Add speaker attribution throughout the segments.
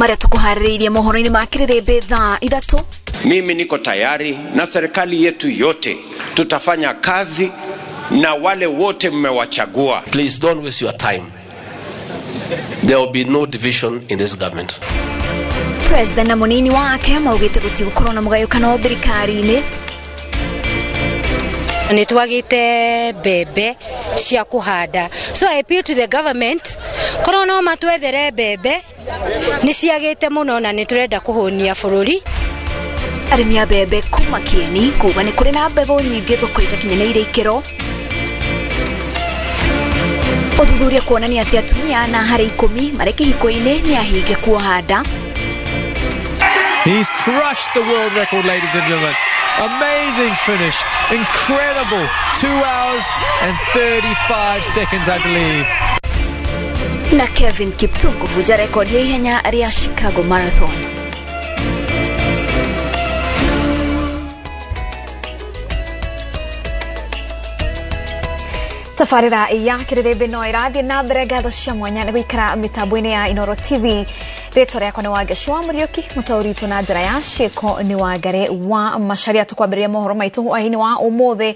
Speaker 1: Mara tukuhaririye mohoro-ini makirebe thaa 3.
Speaker 2: Mimi niko tayari na serikali yetu yote tutafanya kazi na wale wote mmewachagua.
Speaker 3: Please don't waste your time. There will be no division in this government.
Speaker 1: President na munini wake maugite gutigukorwo na mugayukano thirikari-ini.
Speaker 4: Nitwagite bebe cia kuhanda. So I appeal to the government, korona matwethere bebe ni ciagite muno na niturenda kuhonia bururi.
Speaker 1: Arimi a bebe kuma Kieni kuga ni kuri na bebo nyingi thoko itakinyanĩire ikero. Uthuthuria kuonania ati atumia na harĩ 10 marĩ kĩhiko-inĩ ni ahinge kuohanda.
Speaker 5: He's crushed the world record, ladies and gentlemen. Amazing finish. Incredible. 2 hours and 35 seconds, I believe.
Speaker 1: Na Kevin Kiptum kuvunja rekodi ya ihenya ya Chicago Marathon. Tafarira ya kirebe no irathi na mbere gatho cia mwanya na gwikara mitambo-ini ya Inooro TV. Rĩtwa rĩakwa nĩ Wangeci Mũriũki, mũtaũri na njĩra ya ciĩko nĩ Wangari wa Macharia. Tũkwambĩrĩria mohoro maitũ hwaĩ-inĩ wa ũmũthĩ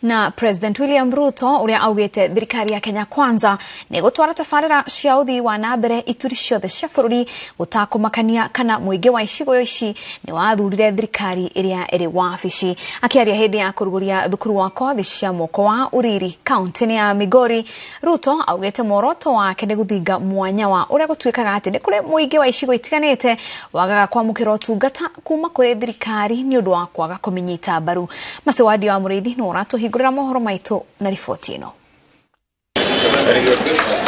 Speaker 1: na President William Ruto ũrĩa augĩte thirikari ya Kenya Kwanza nĩ gũtwara tabarĩra cia ũthii wa na mbere ituri ciothe cia bũrũri gũtakũmakania kana mũingĩ wa icigo ici nĩ wathurire thirikari ĩrĩa ĩrĩ wabici. Akĩaria hĩndĩ ya kũrugũria thukuru wa kothi cia mwoko wa Uriri kaunti-inĩ ya Migori, Ruto augĩte muoroto wake nĩ gũthinga mwanya wa ũrĩa gũtuĩkaga atĩ nĩ kũrĩ mũingĩ wa icigo itiganĩte wagaga kwamũkĩra ũtungata kuma kũrĩ thirikari nĩ ũndũ wa kwaga kũmĩnyita mbaru. Macewadi wa Mũrĩithi no ũratũhingũrĩra mohoro maitũ na riboti ĩno.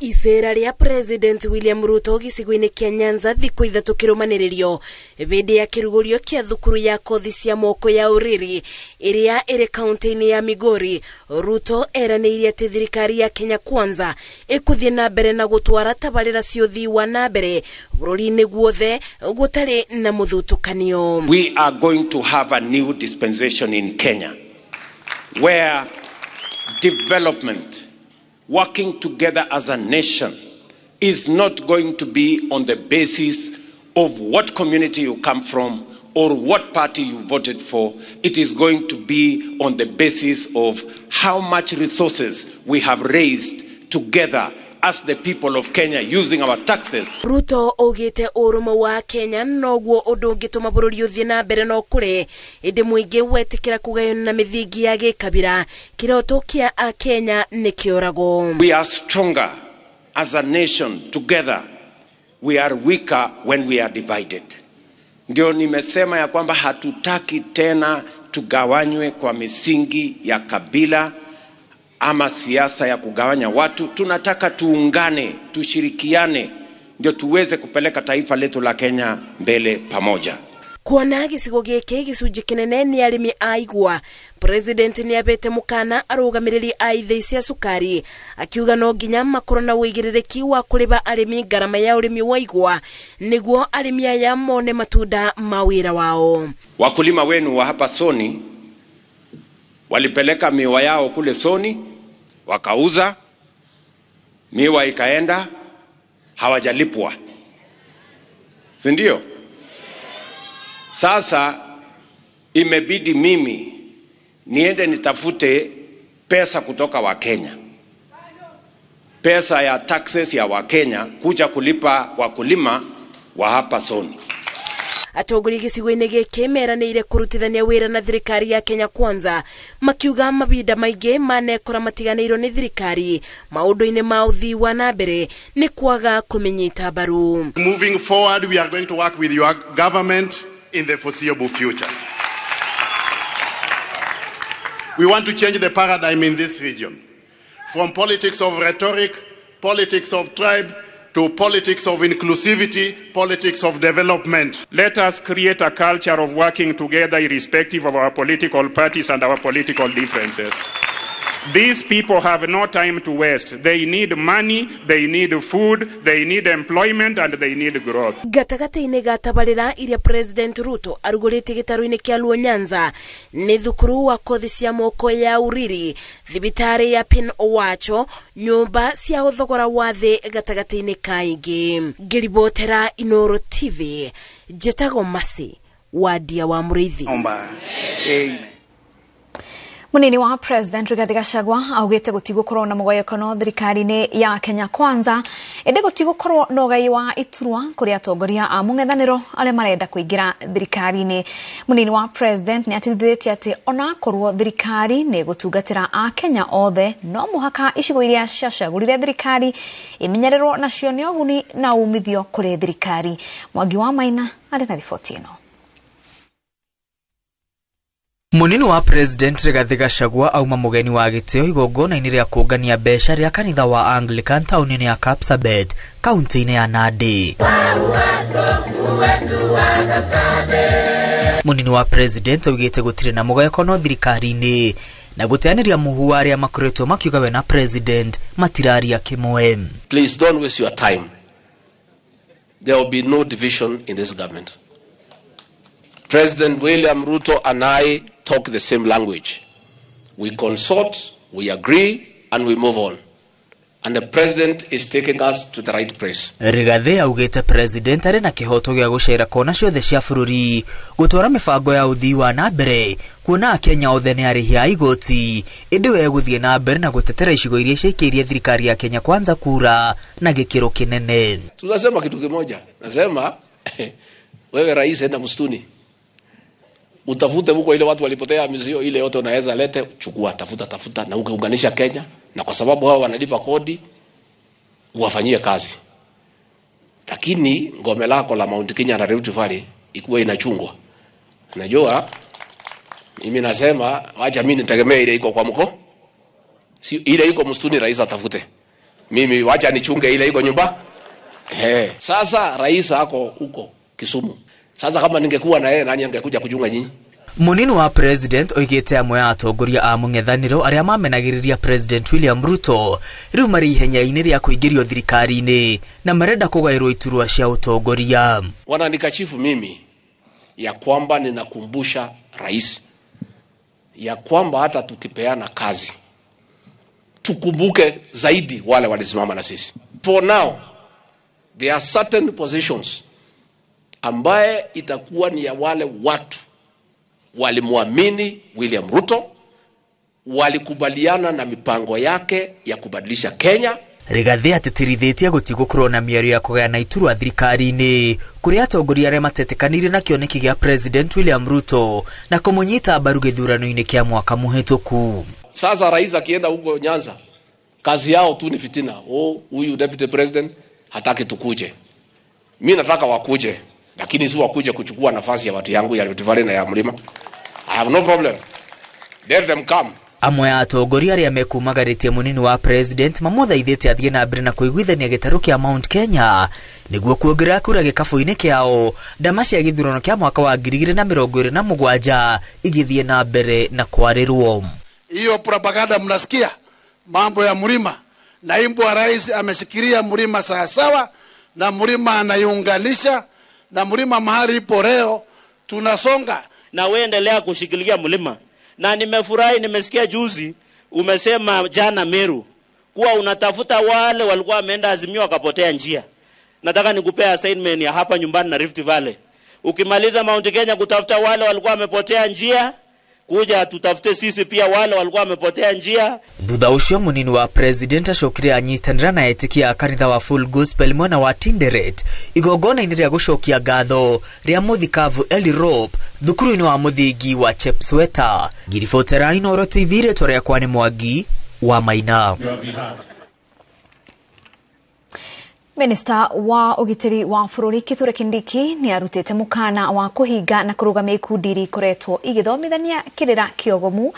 Speaker 6: Isera ria President William Ruto gicigo-ini kia Nyanza thikũ 3 kĩrũmanĩrĩrio hĩndĩ ya kĩrugũrio kia thukuru ya kothi cia moko ya Uriri ĩrĩa ĩrĩ kaunti-inĩ ya Migori. Ruto eranĩire atĩ thirikari ya Kenya Kwanza ĩkũthiĩ na mbere na gũtwara tabarĩra cia ũthii wa na mbere bũrũri-inĩ guothe gũtarĩ na mũthutũkanio.
Speaker 2: We are going to have a new dispensation in Kenya where development, working together as a nation, is not going to be on the basis of what community you come from or what party you voted for. It is going to be on the basis of how much resources we have raised together as the people of Kenya using our taxes.
Speaker 6: Ruto ogete ũrũmwe wa Kenya noguo ũndũ ũngĩtũma bũrũri ũthiĩ na mbere no kũrĩ ĩndĩ mũingĩ wetikĩra kũgayana na mĩthingi ya gĩkabira. Kĩroto kĩa a Kenya nĩ kĩoragwo.
Speaker 2: We are stronger as a nation together. We are weaker when we are divided. Ndio nimesema ya kwamba hatutaki tena tugawanywe kwa misingi ya kabila ama siasa ya kugawanya watu. Tunataka tuungane, tushirikiane ndio tuweze kupeleka taifa letu la Kenya mbele pamoja.
Speaker 6: Kuona gĩcigo gĩkĩ gĩcunjĩ kĩnene nĩ arĩmi a igwa, President nĩ abete mũkana arũgamĩrĩri a ithĩi cia cukari akiuga no nginya makorwo na ũigĩrĩrĩki wa kũrĩha arĩmi ngarama ya ũrĩmi wa igwa nĩguo arĩmi aya mone matunda ma wĩra wao.
Speaker 2: Wakulima wenu wa hapa Soni walipeleka miwa yao kule Soni, wakauza, miwa ikaenda, hawajalipwa. Si ndio? Sasa imebidi mimi niende nitafute pesa kutoka wa Kenya, pesa ya taxes ya wa Kenya kuja kulipa wakulima wa hapa Soni.
Speaker 6: Atongori gĩcigo-inĩ gĩkĩ meranĩire kũrutithania wĩra na thirikari ya Kenya Kwanza makiuga mabinda maingĩ manekora matiganĩirwo nĩ thirikari maũndũ-inĩ ma ũthii wa na mbere nĩ kwaga kũmĩnyita mbaru.
Speaker 7: Moving forward, we are going to work with your government in the foreseeable future. We want to change the paradigm in this region from politics of rhetoric, politics of tribe, to politics of inclusivity, politics of development.
Speaker 8: Let us create a culture of working together irrespective of our political parties and our political differences. These people have no time to waste. They need money, they need food, they need employment, and they need growth.
Speaker 6: Gatagata-inĩ ga tabarĩra iria President Ruto arugũrĩte gĩtarũ-inĩ kĩa Luo Nyanza nĩ thukuru wa kothi cia moko ya uriri, thibitarĩ ya Pin Owacho, nyũmba cia gũthogora wa thĩ gatagata-inĩ kaingĩ. Ngĩribotera Inooro TV, Njĩtagwo Masi Wadia wa Mũrĩithi.
Speaker 1: Munini wa President Rigathi Gachagua augite gutigokorwo na mugoyekano thirikari-inĩ ya Kenya Kwanza ende gutigokorwo na ugai wa iturwa kuri atongoria a mung'ethaniro aria marenda kuingira thirikari-inĩ. Munini wa President ni atithĩtie ati ona korwo thirikari ni gutungatira a Kenya othe no muhaka icigo iria ciacagũrire thirikari imenyererwo nacio nĩ ũguni na umithio kuri thirikari. Mwangi wa Maina arĩ na riboti ĩno.
Speaker 9: Munini wa President Rigathi Gachagua auma mugeni wa gitio igongona-inĩ rĩa kũngania mbeca rĩa kanitha wa Anglican taũni-inĩ ya Kapsabet, kaunti-inĩ ya Nandi. Munini wa President augĩte gũtirĩ na mũgayũkano thirikari-inĩ na gũteanĩria mũhu wa arĩa makoretwo makiuga we na President matiraria kimwe.
Speaker 3: Please don't waste your time. There will be no division in this government. President William Ruto and I talk the same language. We consult, we agree, and we move on. And the president is taking us to the right place.
Speaker 9: Rigathi augĩte President arĩ na kĩhoto gĩa gũcera kona ciothe cia bũrũri gũtwara mĩbango ya ũthii wa na mbere kuona Kenya othe nĩ arĩhi a igoti ĩndĩ we gũthiĩ na mbere na gũtetera icigo iria ciaikirie thirikari ya Kenya Kwanza kura na gĩkĩro kĩnene.
Speaker 3: Tunasema kitu kimoja. Nasema wewe rais enda msituni. Utafute huko ile watu walipotea mizio ile yote unaweza lete, chukua, tafuta na ukaunganisha Kenya, na kwa sababu hao wanalipa kodi uwafanyie kazi. Lakini ngome lako la Mount Kenya na Rift Valley ikuwa inachungwa. Unajua mimi nasema acha mimi nitegemee ile iko kwa mko. Si ile iko msituni rais atafute. Mimi wacha nichunge ile iko nyumba. Sasa rais hako huko Kisumu. Sasa kama ningekuwa na yeye nani angekuja kuchunga nyinyi?
Speaker 9: Munini wa President oigĩte amwe a atongoria a mung'ethaniro arĩa mamenagĩrĩria President William Ruto rĩu marĩ ihenya-inĩ rĩa kũingĩrio thirikari-inĩ na marenda kũgaĩrwo iturwa cia ũtongoria.
Speaker 3: Wananikashifu mimi ya kwamba ninakumbusha rais ya kwamba hata tukipeana kazi tukumbuke zaidi wale walisimama na sisi. For now there are certain positions ambaye itakuwa ni ya wale watu walimwamini William Ruto, walikubaliana na mipango yake ya kubadilisha Kenya.
Speaker 9: Rigathi atĩtirithĩtie gũtigũkorwo na mĩario ya kũgayana iturwa thirikari-inĩ kũrĩa atongoria arĩa matetĩkanĩire na kĩoneki gĩa President William Ruto na kũmũnyita mbaru gĩthurano-inĩ kĩa mwaka mũhĩtũku.
Speaker 3: Sasa rais akienda huko Nyanza, kazi yao tu ni fitina. Huyu deputy president hataki tukuje. Mimi nataka wakuje, lakini si wakuje kuchukua nafasi ya watu yangu ya Rift Valley na ya mlima. I have no problem. Let them come.
Speaker 9: Amwe a atongoria arĩa mekumagarĩtie munini wa President mamũthaithĩte athiĩ na mbere na kũiguithania gĩtarũ kĩa Mount Kenya nĩguo kuongerera kura gĩkabũ-inĩ kĩao ndama cia gĩthurano kĩa mwaka wa 2027 igĩthiĩ na mbere na kwarĩrwo.
Speaker 10: Hiyo propaganda mnasikia mambo ya mlima, naibu wa rais ameshikilia mlima sawasawa na mlima anaiunganisha na mlima mahali ipo leo tunasonga.
Speaker 11: Na wewe endelea kushikilia mlima. Na nimefurahi nimesikia juzi umesema jana Meru kuwa unatafuta wale walikuwa wameenda Azimio wakapotea njia. Nataka nikupea assignment ya hapa nyumbani na Rift Valley. Ukimaliza Mount Kenya kutafuta wale walikuwa wamepotea njia, kuja tutafute sisi pia wale walikuwa wamepotea njia.
Speaker 9: Thutha ucio munini wa President acokire anyitanĩra na etikia kanitha wa Full Gospel mwena wa Tinderet igongona-inĩ rĩa gũcokia ngatho rĩa mũthikavu Eli Rope thukuru-inĩ wa mũthingi wa Chepsweta. Ngiribotera Inooro TV rĩtwa rĩakwa nĩ Mwangi wa Maina.
Speaker 1: Minister wa ugitiri wa bũrũri Kithure Kindiki ni arutĩte mũkana wa kũhinga na kũrũgamia ikundi iria ikoretwo igĩthomithania kĩrĩra kĩogomu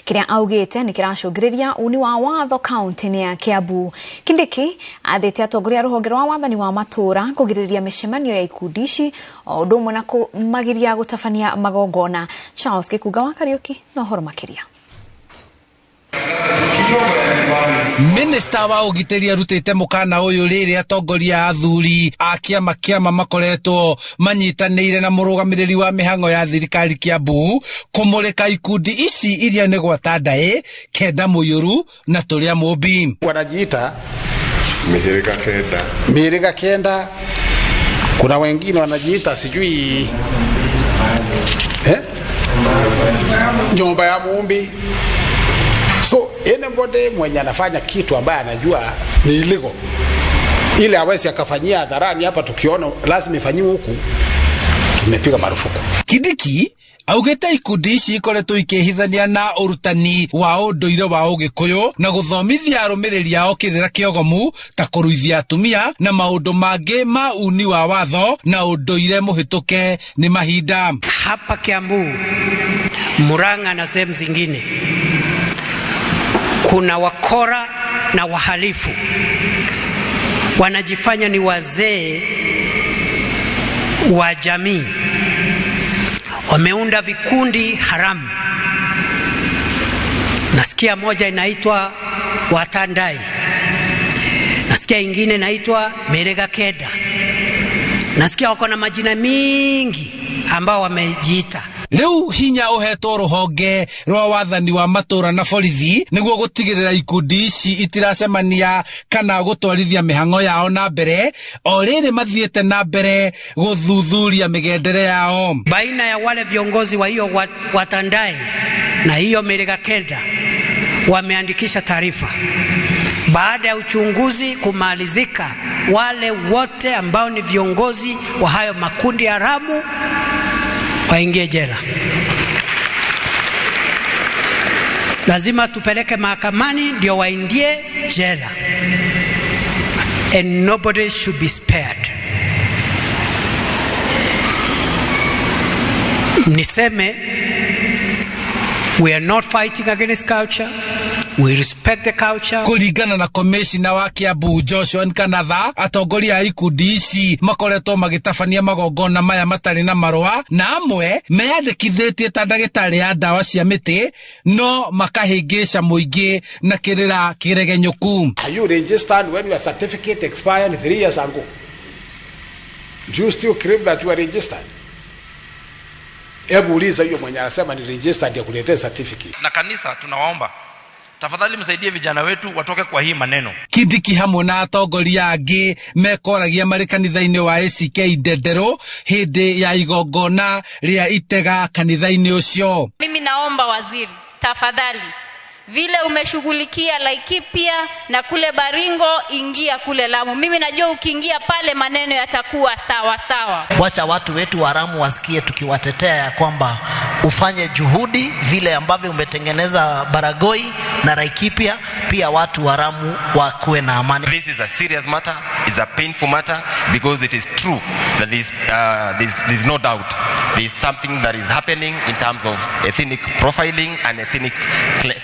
Speaker 1: kĩrĩa augĩte nĩ kĩracũngĩrĩria uni wa watho kaunti-inĩ ya Kiambu. Kindiki athĩte atongoria rũhonge rwa wathani wa matũra kũgirĩrĩria mĩcemanio ya ikundi ici o ũndũ ũmwe na kũmagiria gũtabania magongona. Charles Gĩkunga wa Kariuki na ũhoro makĩria.
Speaker 12: Minista wa ugiteri arutite mukana uyu riri atongoria athuri a kiama makoretwo manyitanire na murugamiriri wa mihango ya thirikari Kiambu kumurika ikundi ici iria ni gwata ndae kenda muyuru na turia mumbi.
Speaker 10: Wanajiita mihirika kenda. Kuna wengine wanajiita sijui nyumba ya mumbi. So anybody mwenye anafanya kitu ambaye anajua ni illegal, ile hawezi akafanyia hadharani hapa, tukiona lazima ifanyiwe huku, tumepiga marufuku.
Speaker 12: Kidiki augete ikundi ici ikoretwo ikihithania na urutani wa unduire wa Ugikuyu na guthomithia arumiriri ao kirira kiogomu ta kuruithia atumia na maundu mangi ma uni wa watho na unduire muhituke ni mahinda.
Speaker 13: Hapa Kiambu, Murang'a na sehemu zingine kuna wakora na wahalifu wanajifanya ni wazee wa jamii, wameunda vikundi haramu. Nasikia moja inaitwa Watandai, nasikia ingine inaitwa Merega Keda, nasikia wako na majina mingi ambao wamejiita.
Speaker 12: Leu hinya uhetwo ruhonge rwa wathani wa matura na borithi niguo gutigirira ikundi ici itiracemania kana gutwarithia mihango yao na mbere, o riri mathiete na mbere guthuthuria migendere yao.
Speaker 13: Baina ya wale viongozi wa hiyo Watandai na hiyo Merega Keda wameandikisha taarifa. Baada ya uchunguzi kumalizika, wale wote ambao ni viongozi wa hayo makundi haramu waingie jela. Lazima tupeleke mahakamani ndio waingie jela. And nobody should be spared. Niseme, we are not fighting against culture. We respect the culture.
Speaker 12: Kuringana na komishina wa Kiambu Joshua Nkanatha, atongoria ikundi ici makoretwo magitabania magongona maya matari na marua, na amwe meyandikithitie ta ndagitari ya ndawa cia miti, no makahingisha muingi na kirira kiregenyuku.
Speaker 10: Are you registered when your certificate expired 3 years ago? Do you still claim that you are registered? Hebu uliza hiyo mwenye anasema ni registered ya kuletea certificate.
Speaker 14: Na kanisa tunawaomba, tafadhali msaidie vijana wetu watoke kwa hii maneno.
Speaker 12: Kidiki hamwe na atongoria angi mekoragia mari kanitha-ini wa ACK Ndendero hindi ya igongona ria itega kanitha-ini ucio.
Speaker 15: Mimi naomba waziri, tafadhali, vile umeshughulikia Laikipia na kule Baringo, ingia kule Lamu. Mimi najua ukiingia pale maneno yatakuwa sawa sawa.
Speaker 16: Wacha watu wetu haramu wasikie tukiwatetea ya kwamba ufanye juhudi vile ambavyo umetengeneza Baragoi na Laikipia, pia watu haramu wakuwe na amani.
Speaker 14: This is a serious matter, it's a painful matter, because it is true that there's no doubt there is something that is happening in terms of ethnic profiling and ethnic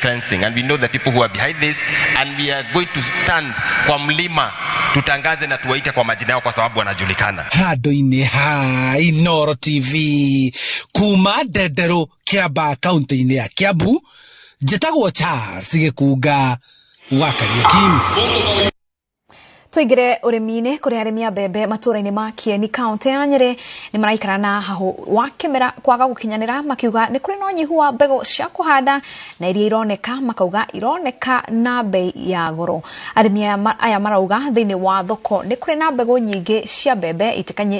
Speaker 14: cleansing, and we know the people who are behind this, and we are going to stand kwa mlima tutangaze na tuwaite kwa majina yao kwa sababu wanajulikana.
Speaker 12: Handu-ini ha Inooro TV kuma Ndendero, Kiamba, kaunti-ini ya Kiambu, njitagwo Charles Gikunga wa Kariuki.
Speaker 1: Tuigire urimine kuri arimi a mbembe matura-ini ma Kieni kaunti ya Nyeri ni maraikara na hahu wa kimera kwaga gukinyanira, makiuga ni kuri no nyihu wa mbegu cia kuhanda na iria ironeka, makauga ironeka na bei ya goro. Arimi aya marauga thiini wa thoko ni kuri na mbegu nyingi cia mbembe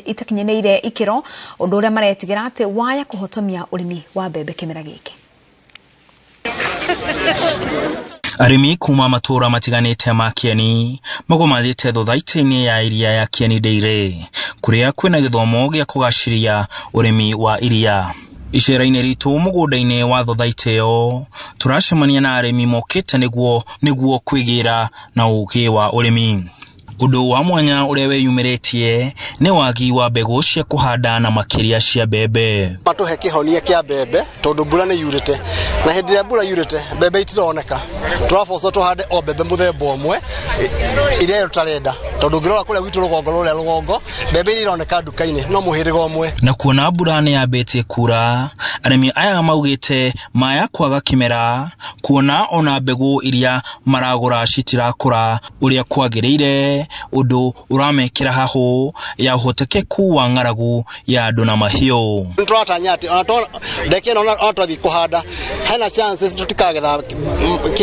Speaker 1: itakinyeneire ikiro, undu uria maretigira ati waya kuhotomia urimi wa mbembe kimera giki.
Speaker 17: Arimi kuma matura matiganite ma Kieni magomalite thothaiti-ini ya iria ya Kieni Dairy kuria kwina githomo gia kugashiria urimi wa iria. Icera-ini ritu mugunda-ini wa thothaiti yo turacemania na arimi mokite niguo kwigira na ugi wa urimi. Undu wa mwanya uria weyumiretie ni wagi wa mbegu cia kuhanda na makiria cia mbembe.
Speaker 18: Matuhe kihonia kia mbembe tondu mbura ni yurite na hindi ya mbura yurite mbembe itironeka turaboca tuhande o mbembe muthemba umwe iria tutarenda tondu ngirora kuria gwitu rugongo mbembe ironeka nduka-ini no muhiriga umwe.
Speaker 17: Na kuona mbura ni yambite kura, arimi aya maugite maya kwaga kimera kuona ona mbegu iria maragura citirakura uria kwagiriire, undu uramekira haho ya uhotekeku wa ng'aragu ya andu na mahiu.
Speaker 18: Turatanya ati ona ndeke ona twathi kuhanda hena chances tutikagetha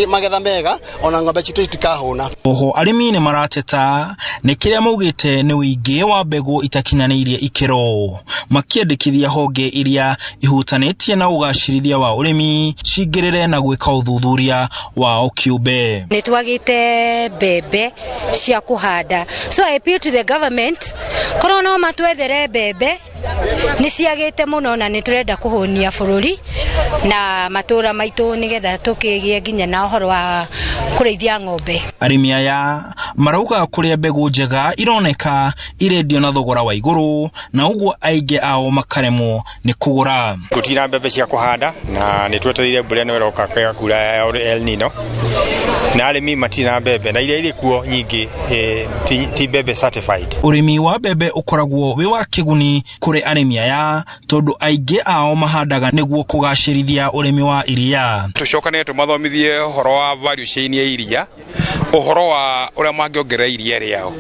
Speaker 18: magetha mega ona ng'ombe citu itikahuna.
Speaker 17: Oho arimi ni marateta ni kiria maugite ni wingi wa mbegu itakinyaniirie ikiro, makiendekithia honge iria ihutanetie na ugacirithia wa urimi cingirire na gwika uthuthuria wa okiumbe.
Speaker 4: Ni twagite mbembe cia kuhanda, so I appeal to the government korona matwethere mbembe ni ciagite muno na ni turenda kuhunia bururi na matura maitu nigetha tukigie nginya na uhoro wa kureithia ng'ombe.
Speaker 17: Arimi aya marauga kuria mbegu njega ironeka irendio na thogora wa iguru na uguo aingi ao makaremwo ni kugura.
Speaker 19: Gutira mbembe cia kuhanda na ni twetereire mbura no iroka kura El Nino na arimi matina mbembe na iria irikuo nyingi ti mbembe certified.
Speaker 17: Urimi wa mbembe ukoragwo wi wa kiguni kuri arimi aya tondu aingi ao mahandaga niguo kugacirithia urimi wa iria.
Speaker 19: Tucokane tumathomithie horo wa value chain ya iria, uhoro wa uria mangiongerera iria riao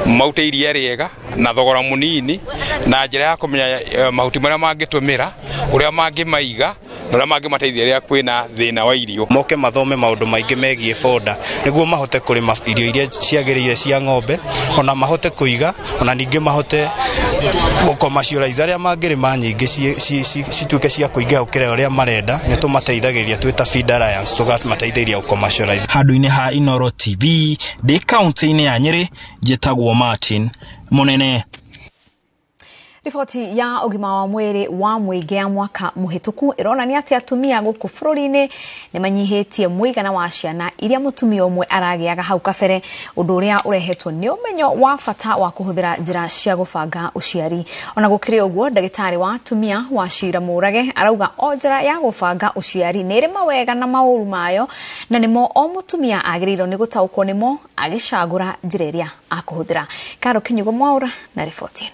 Speaker 19: maute iria riega na thogora munini na njira ya kumenya mahuti maria mangitumira uria mangimaiga na uria mangimateithia ria kwina thina wa irio.
Speaker 20: Moke mathome maundu maingi megie foda niguo mahote kurima irio iria ciagirire cia ng'ombe ona mahote kuiga ona ningi mahote commercialize aria mangirima nyingi cituke cia kuinga ukire uria marenda ni tumateithagiria twita Feed Alliance tukamateithĩria commercialize.
Speaker 17: Handu-ini ha Inooro TV ndi kaunti-ini ya Nyeri, njitagwo Martin Munene.
Speaker 1: Riboti ya ugima wa mwiri wa muingi ya mwaka muhituku ironania ati atumia guku bururi-ini ni manyihitie muigana wa ciana iria mutumia umwe aragiaga hau kabere, undu uria urehetwo ni umenyo wa bata wa kuhuthira njira cia gubanga uciari. Ona gukiri uguo, ndagitari wa atumia Wachira Murage arauga o njira ya gubanga uciari ni iri mawega na mauru mayo na nimo o mutumia agiriirwo ni gutaukwo nimo agicagura njira iria akuhuthira. Karo Kinyugo Mwaura na riboti ino.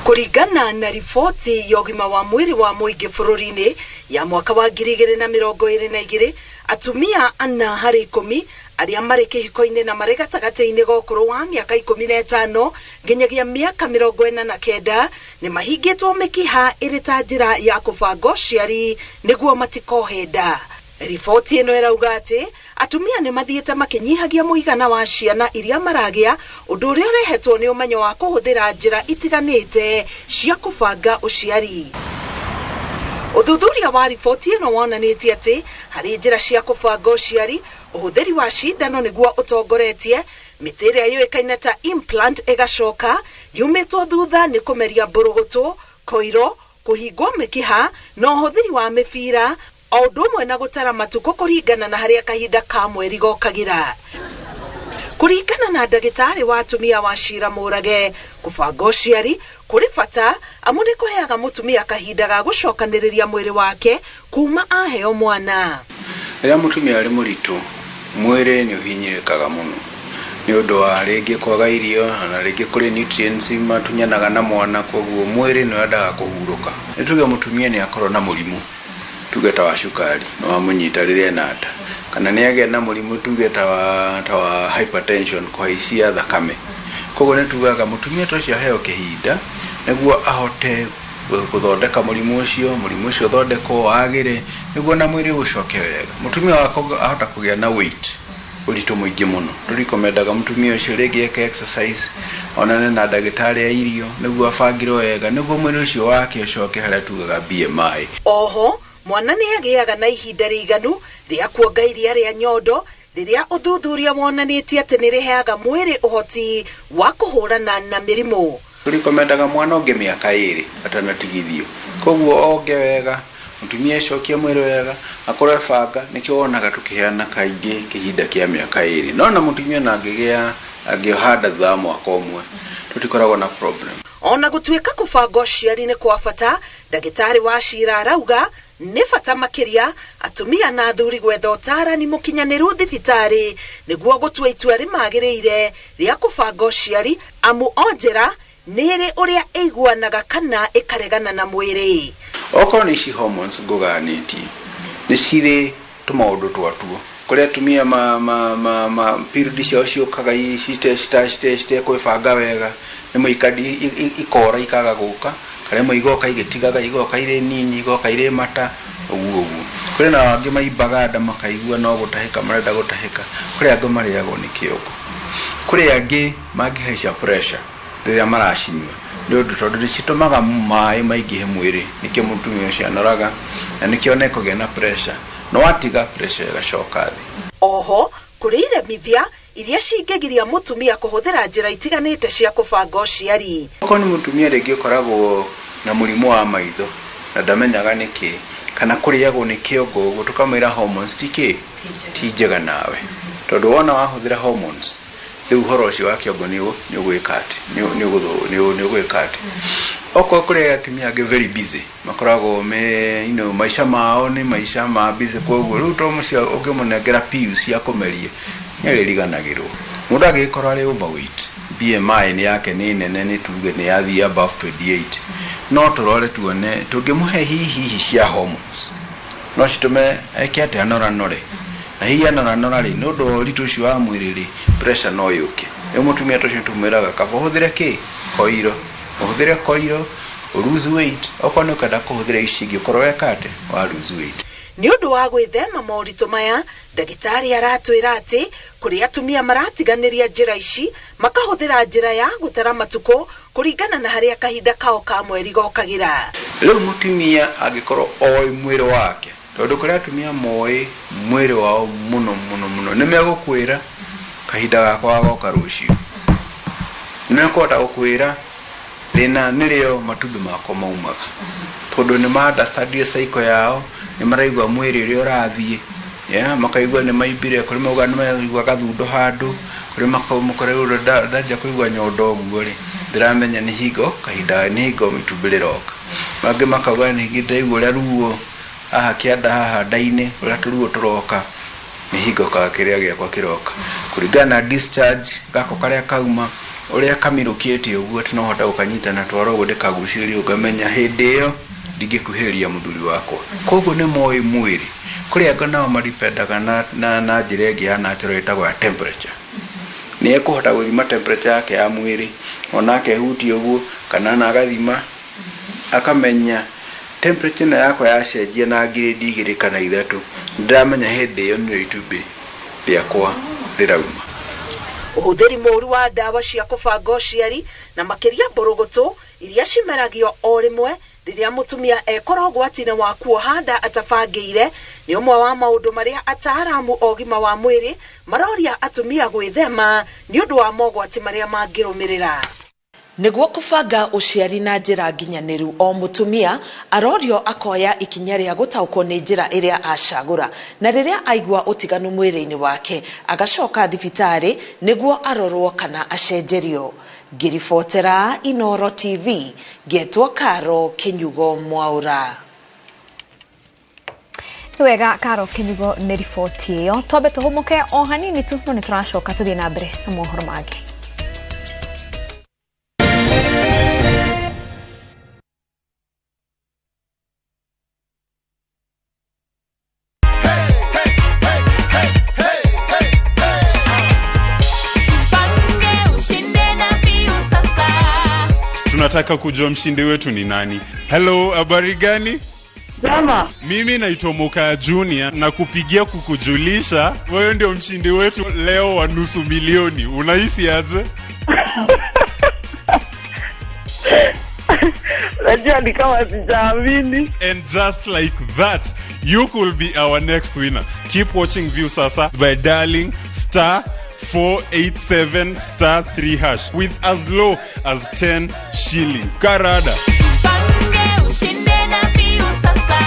Speaker 21: Kuringana na riboti ya ugima wa mwiri wa muingi bururi-ini ya mwaka wa 2022, atumia 4 harĩ 10 aria mari kihiko-ini na mari gatagati-ini ga ukuru wa miaka 15 nginyagia miaka 49 ni mahingitwo mikiha iri ta njira ya kubanga uciari niguo matikohenda. Riboti ino irauga ati atumia ni mathiete makinyihagia muigana wa ciana iria maragia, undu uria urehetwo ni umenyo wa kuhuthira njira itiganite cia kubanga uciari. Uthuthuria wa riboti ino wonanitie ati hari njira cia kubanga uciari, uhuthiri wa cindano niguo utongoretie, miti iria yuikaine ta implant igacoka yumitwo thutha ni kumeria mburugutu, koiro, kuhingwo mikiha na uhuthiri wa mibira o undu umwe na gutara matuko kuringana na haria kahinda ka mweri gokagira. Kuringana na ndagitari wa atumia Wachira Murage, kubanga uciari kuri bata amu ni kuheaga mutumia kahinda ga gucokaniriria mwiri wake kuma aheo mwana.
Speaker 22: Ria mutumia ari muritu mwiri ni uhinyirikaga muno ni undu wa ringi kwaga irio na ringi kuri nutrients matunyanaga na mwana, koguo mwiri ni wendaga kuhuruka. Nituge mutumia ni akorwo na murimu tugeta wa cukari no amunyita riria nata, kana ni age na murimu tugeta wa hypertension kuhaisia thakame, koguo ni tugaga mutumia tocio heo kihinda niguo ahote guthondeka murimu ucio thondeko agire niguo na mwiri ucoke wega. Mutumia wako ahota kugia na weight uritu muingi muno, turikomendaga mutumia ucio ringi eke exercise onane na ndagitari ya irio niguo abangirwo wega niguo mwiri ucio wake ucoke haria tugaga BMI.
Speaker 21: Oho mwana ni agiaga na ihinda riganu ria kuonga iria ria nyondo riria uthuthuria wonanitie ati ni riheaga mwiri uhoti wa kuhurana na mirimu.
Speaker 22: Turikomendaga mwana onge miaka 2 atanatigithio, koguo onge wega mutumia cokia mwiri wega akore banga nikio wonaga tukiheana kaingi kihinda kia miaka 2 no na mutumia na angihanda thutha mwaka umwe tutikoragwo na problem.
Speaker 21: Ona gutuika kubanga uciari ni kwa bata, ndagitari wa Shira arauga ni bata makiria atumia na athuri gwetha utarani mukinyaniru thibitari niguo gutua itua rimagiriire ria kubanga uciari amu onjera nere uria eiguanaga kana ikaregana na mwiri.
Speaker 22: Oko ni ci hormones nguganiti ni cire tumaundu twatuo kuria tumia period cio ciukaga cite kwibanga wega ni muikadi ikora ikaga guka kare muigoka igitigaga igoka ire nini igoka ire mata uguo kuri na wangi maimbaga nda makaigua no gutahika marenda gutahika kuri angu mariago ni kiogo kuri angi mangihaica pressure riria maracinywa ndu tondu citumaga mai maingihe mwiri nikio mutumia ucio anoraga na nikio nekogia na pressure no atiga pressure igacoka thi.
Speaker 21: Oho kurire mithia iria cingegiria mutumia kuhuthira njira itiganite cia kubanga uciari.
Speaker 22: Oko ni mutumia rigi ukoragwo na murimu wa maitho na ndamenyaga niki kana kuriagwo ni kiongo uguo tukamwira hormones tijega nawe tondu wona wahuthira hormones riu horo ucio wa kiongo ni ugwikati ni ugwikati. Oko kuri atumia age very busy makoragwo me maisha mao ni maisha ma busy koguo riu to mucio ungimunengera pills cia kumeria nyaririganagirwo mundu agikora ari overweight BMI ni yake ni nene ni tuge ni yathi above 28 no turore tuone tungimuhe hihi cia hormones no citume ekiate anoranore na hihi anoranora ri no ndo ritu cio wa mwiri ri pressure no yuke mutumia tucio tumiraga kaba huthire ki koiro uhuthire koiro lose weight okone kada kuhuthire icigi korowekate wa lose weight.
Speaker 21: Ni undu wa gwithema mauritu maya ndagitari aratwira ati kuri atumia maratiganiria njira ici makahuthira njira ya gutara matuko kuringana na haria kahinda kao ka mweri gokagira.
Speaker 22: Riu mutumia agikorwo oi mwiri wake tondu kuri atumia moi mwiri wao muno ni megukwira kahinda gakwa goka rucio nimekota gukwira rina nirio matumbi mako maumaga tondu ni understand cycle yao ni maraigwa mwiri uri urathie makaigwa ni maimbire kuri mauga ni maigwa gathundo handu kuri makomukore uru ndaja kuigwa nyondo guo ri ndiramenya ni higo kahinda ni higo mitumbire roka mage makauga ni hingi ndaigwa uri ruo aha kianda haha ndaine uri turuo turoka ni higo ka kiria giakwa kiroka kuringana discharge gako karia kauma uria kamirukiete uguo tinohota ukanyita na twaro gode kaguciria ukamenya hindi iyo ndingikuhiriria muthuri wakwa koguo ni moi mwiri kuri anga nao maripendaga na njira ingi ya natural itagwa temperature ni ekuhota guthima temperature yake ya mwiri onake huti uguo kana na agathima akamenya temperature na yako yacenjia na grade 2 kana 3 ndamenya hindi iyo ni itumbi riakwa rirauma.
Speaker 21: Uhuthiri moru wa dawa cia kubanga uciari na makiria mborogoto iria cimeragio o rimwe riria mutumia ekoragwo atine wa kuohanda atabangiire ni umwe wa maundu maria ataramu ogima wa mwiri maroria atumia gwithema ni undu wa mogwati maria mangirumirira. Niguo kubanga uciari na njira nginyaniru o mutumia arorio akoya ikinya ria gutaukwo ni njira iria acagura na riria aigua utiganu mwiri-ini wake agacoka thibitari niguo arorwo kana acenjerio. Ngiribotera Inooro TV getwo Karo Kinyugo Mwaura.
Speaker 1: Wega Karo Kinyugo ni riboti iyo twabe tuhumuke o hanini tu no nituracoka tuthie na mbere na mohoro mangĩ.
Speaker 2: Tunataka kujua mshindi wetu ni nani. Hello, habari gani?
Speaker 5: Jama.
Speaker 2: Mimi naitwa Moka Junior na kupigia kukujulisha wewe ndio mshindi wetu leo wa nusu milioni. Unahisi aje?
Speaker 5: Najua ni kama sijaamini.
Speaker 2: And just like that, you could be our next winner. Keep watching View Sasa by dialing *487*3# with as low as 10 shillings. Karada.
Speaker 23: Tupange ushinde na View Sasa.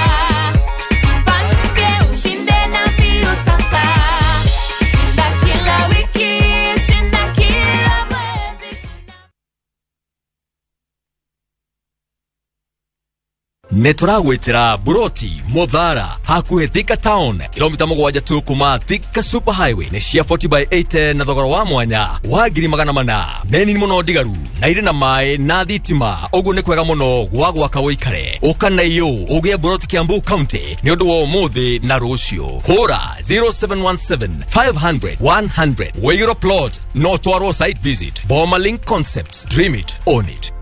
Speaker 7: neturagwitira buroti Muthara hakuhe Thika Town kilomita 7 tu kuma Thika Super Highway ne cia 40/80 na thogora wa mwanya wa 400 neni muno ndigaru na ire na mai na thitima oguo ne kwega muno gwaka woikare ukanayo ugie buroti Kiambu County ni undu wa muthi na rucio hora 0717 500 100 Wayro plot no twaro site visit Boma Link Concepts, dream it, own it.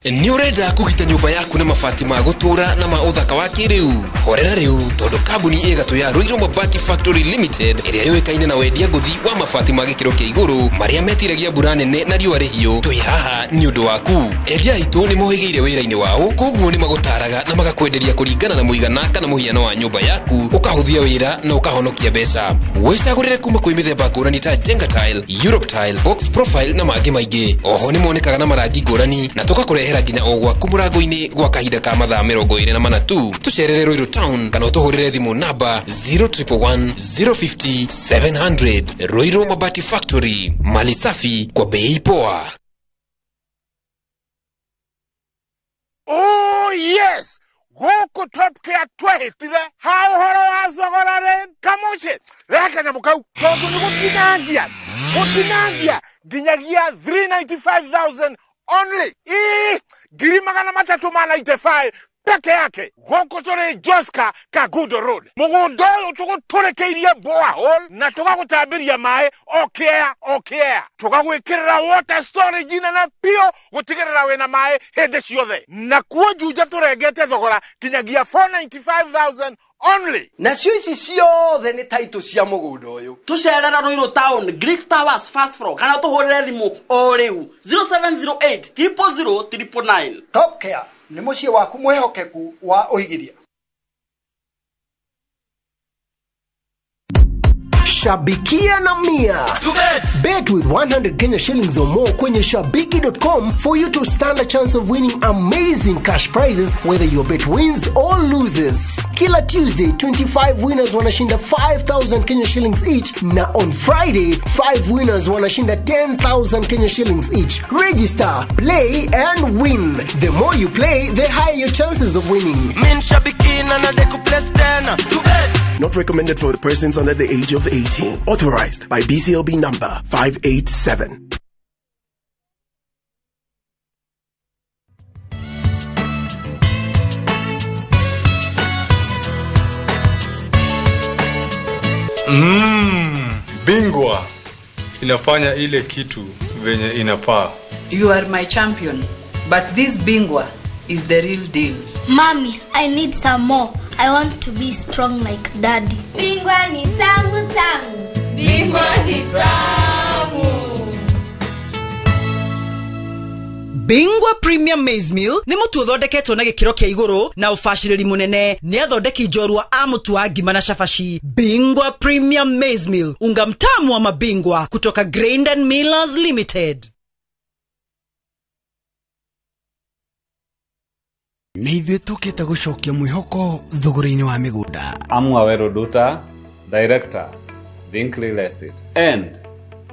Speaker 8: Ni urenda kugita nyumba yaku na mabati ma gutura na ma uthaka wa kiriu horera riu tondu kambuni igatu ya Ruiru Mabati Factory Limited iria yoikaine na wendia nguthi wa mabati ma gikiro kia iguru maria metiragia mbura nene na riua rihio twi haha ni undu waku endia itu ni mohigeire wira-ini wao koguo ni magutaraga na magakwenderia kuringana na muigana kana muhiano wa nyumba yaku ukahuthia wira na ukahonokia mbeca wicagurire kuma kwi mithemba ngurani ta Jenga Tile, Europe Tile, Box Profile na mangi maingi oho ni monekaga na marangi ngurani na tugakurehera nginya ogwa kumurango-ini gwa kahinda ka mathaa 24 tu tucerere Ruiru Town kana utuhurire thimu namba 0111 050 700 Ruiru Mabati Factory, mali safi kwa bei poa.
Speaker 23: Oh yes, goko top kia twahitire hao horo wa zogorare kamoche leka na mukau tondu ni gutinangia ginyagia 395,000 only. Giri magana matatu 95 peke yake. Goko tore Joska Kagudo Road. Mugundo tuko turekeirie borehole na tugagutambiria mai okea. Tugagwikirira water storage na pio gutigirira wena mai hende ciothe. Na kuojuja turegete thogora kinyagia 495,000 only.
Speaker 24: Na sisi ciothe ni title cia mugundo uyu. Tucerera Ruiru Town, Greek Towers, Fast Floor. Kana tuhurire thimu o riu 0708 000 999.
Speaker 25: Top Care ni mucie waku mwehokeku wa uigiria.
Speaker 26: Shabikia na Mia. Bet with 100 Kenya shillings or more kwenye shabiki.com for you to stand a chance of winning amazing cash prizes whether your bet wins or loses. Kila Tuesday, 25 winners wanashinda 5,000 Kenya shillings each, na on Friday, 5 winners wanashinda 10,000 Kenya shillings each. Register, play and win. The more you play, the higher your chances of winning.
Speaker 27: Not recommended for the persons under the age of 18. Authorized by BCLB number 587.
Speaker 28: Bingwa inafanya ile kitu venye inafaa.
Speaker 29: You are my champion, but this Bingwa is the real deal.
Speaker 30: Mommy, I need some more. I want to be strong like daddy.
Speaker 31: Bingwa ni tamu tamu. Bingwa ni tamu.
Speaker 29: Bingwa Premium Maize Meal ni mutu uthondeketwo na gikiro kia iguru na ufashiriri munene ni athondeki njorua a mutu wa ngima na shafashi. Bingwa Premium Maize Meal, unga mtamu wa mabingwa kutoka Grain and Millers Limited.
Speaker 32: Ni ithuĩ tũkĩte gũcokia mwĩhoko thogora-inĩ wa mĩgũnda.
Speaker 33: I'm Wawero Duta, Director, Binkley Real Estate, and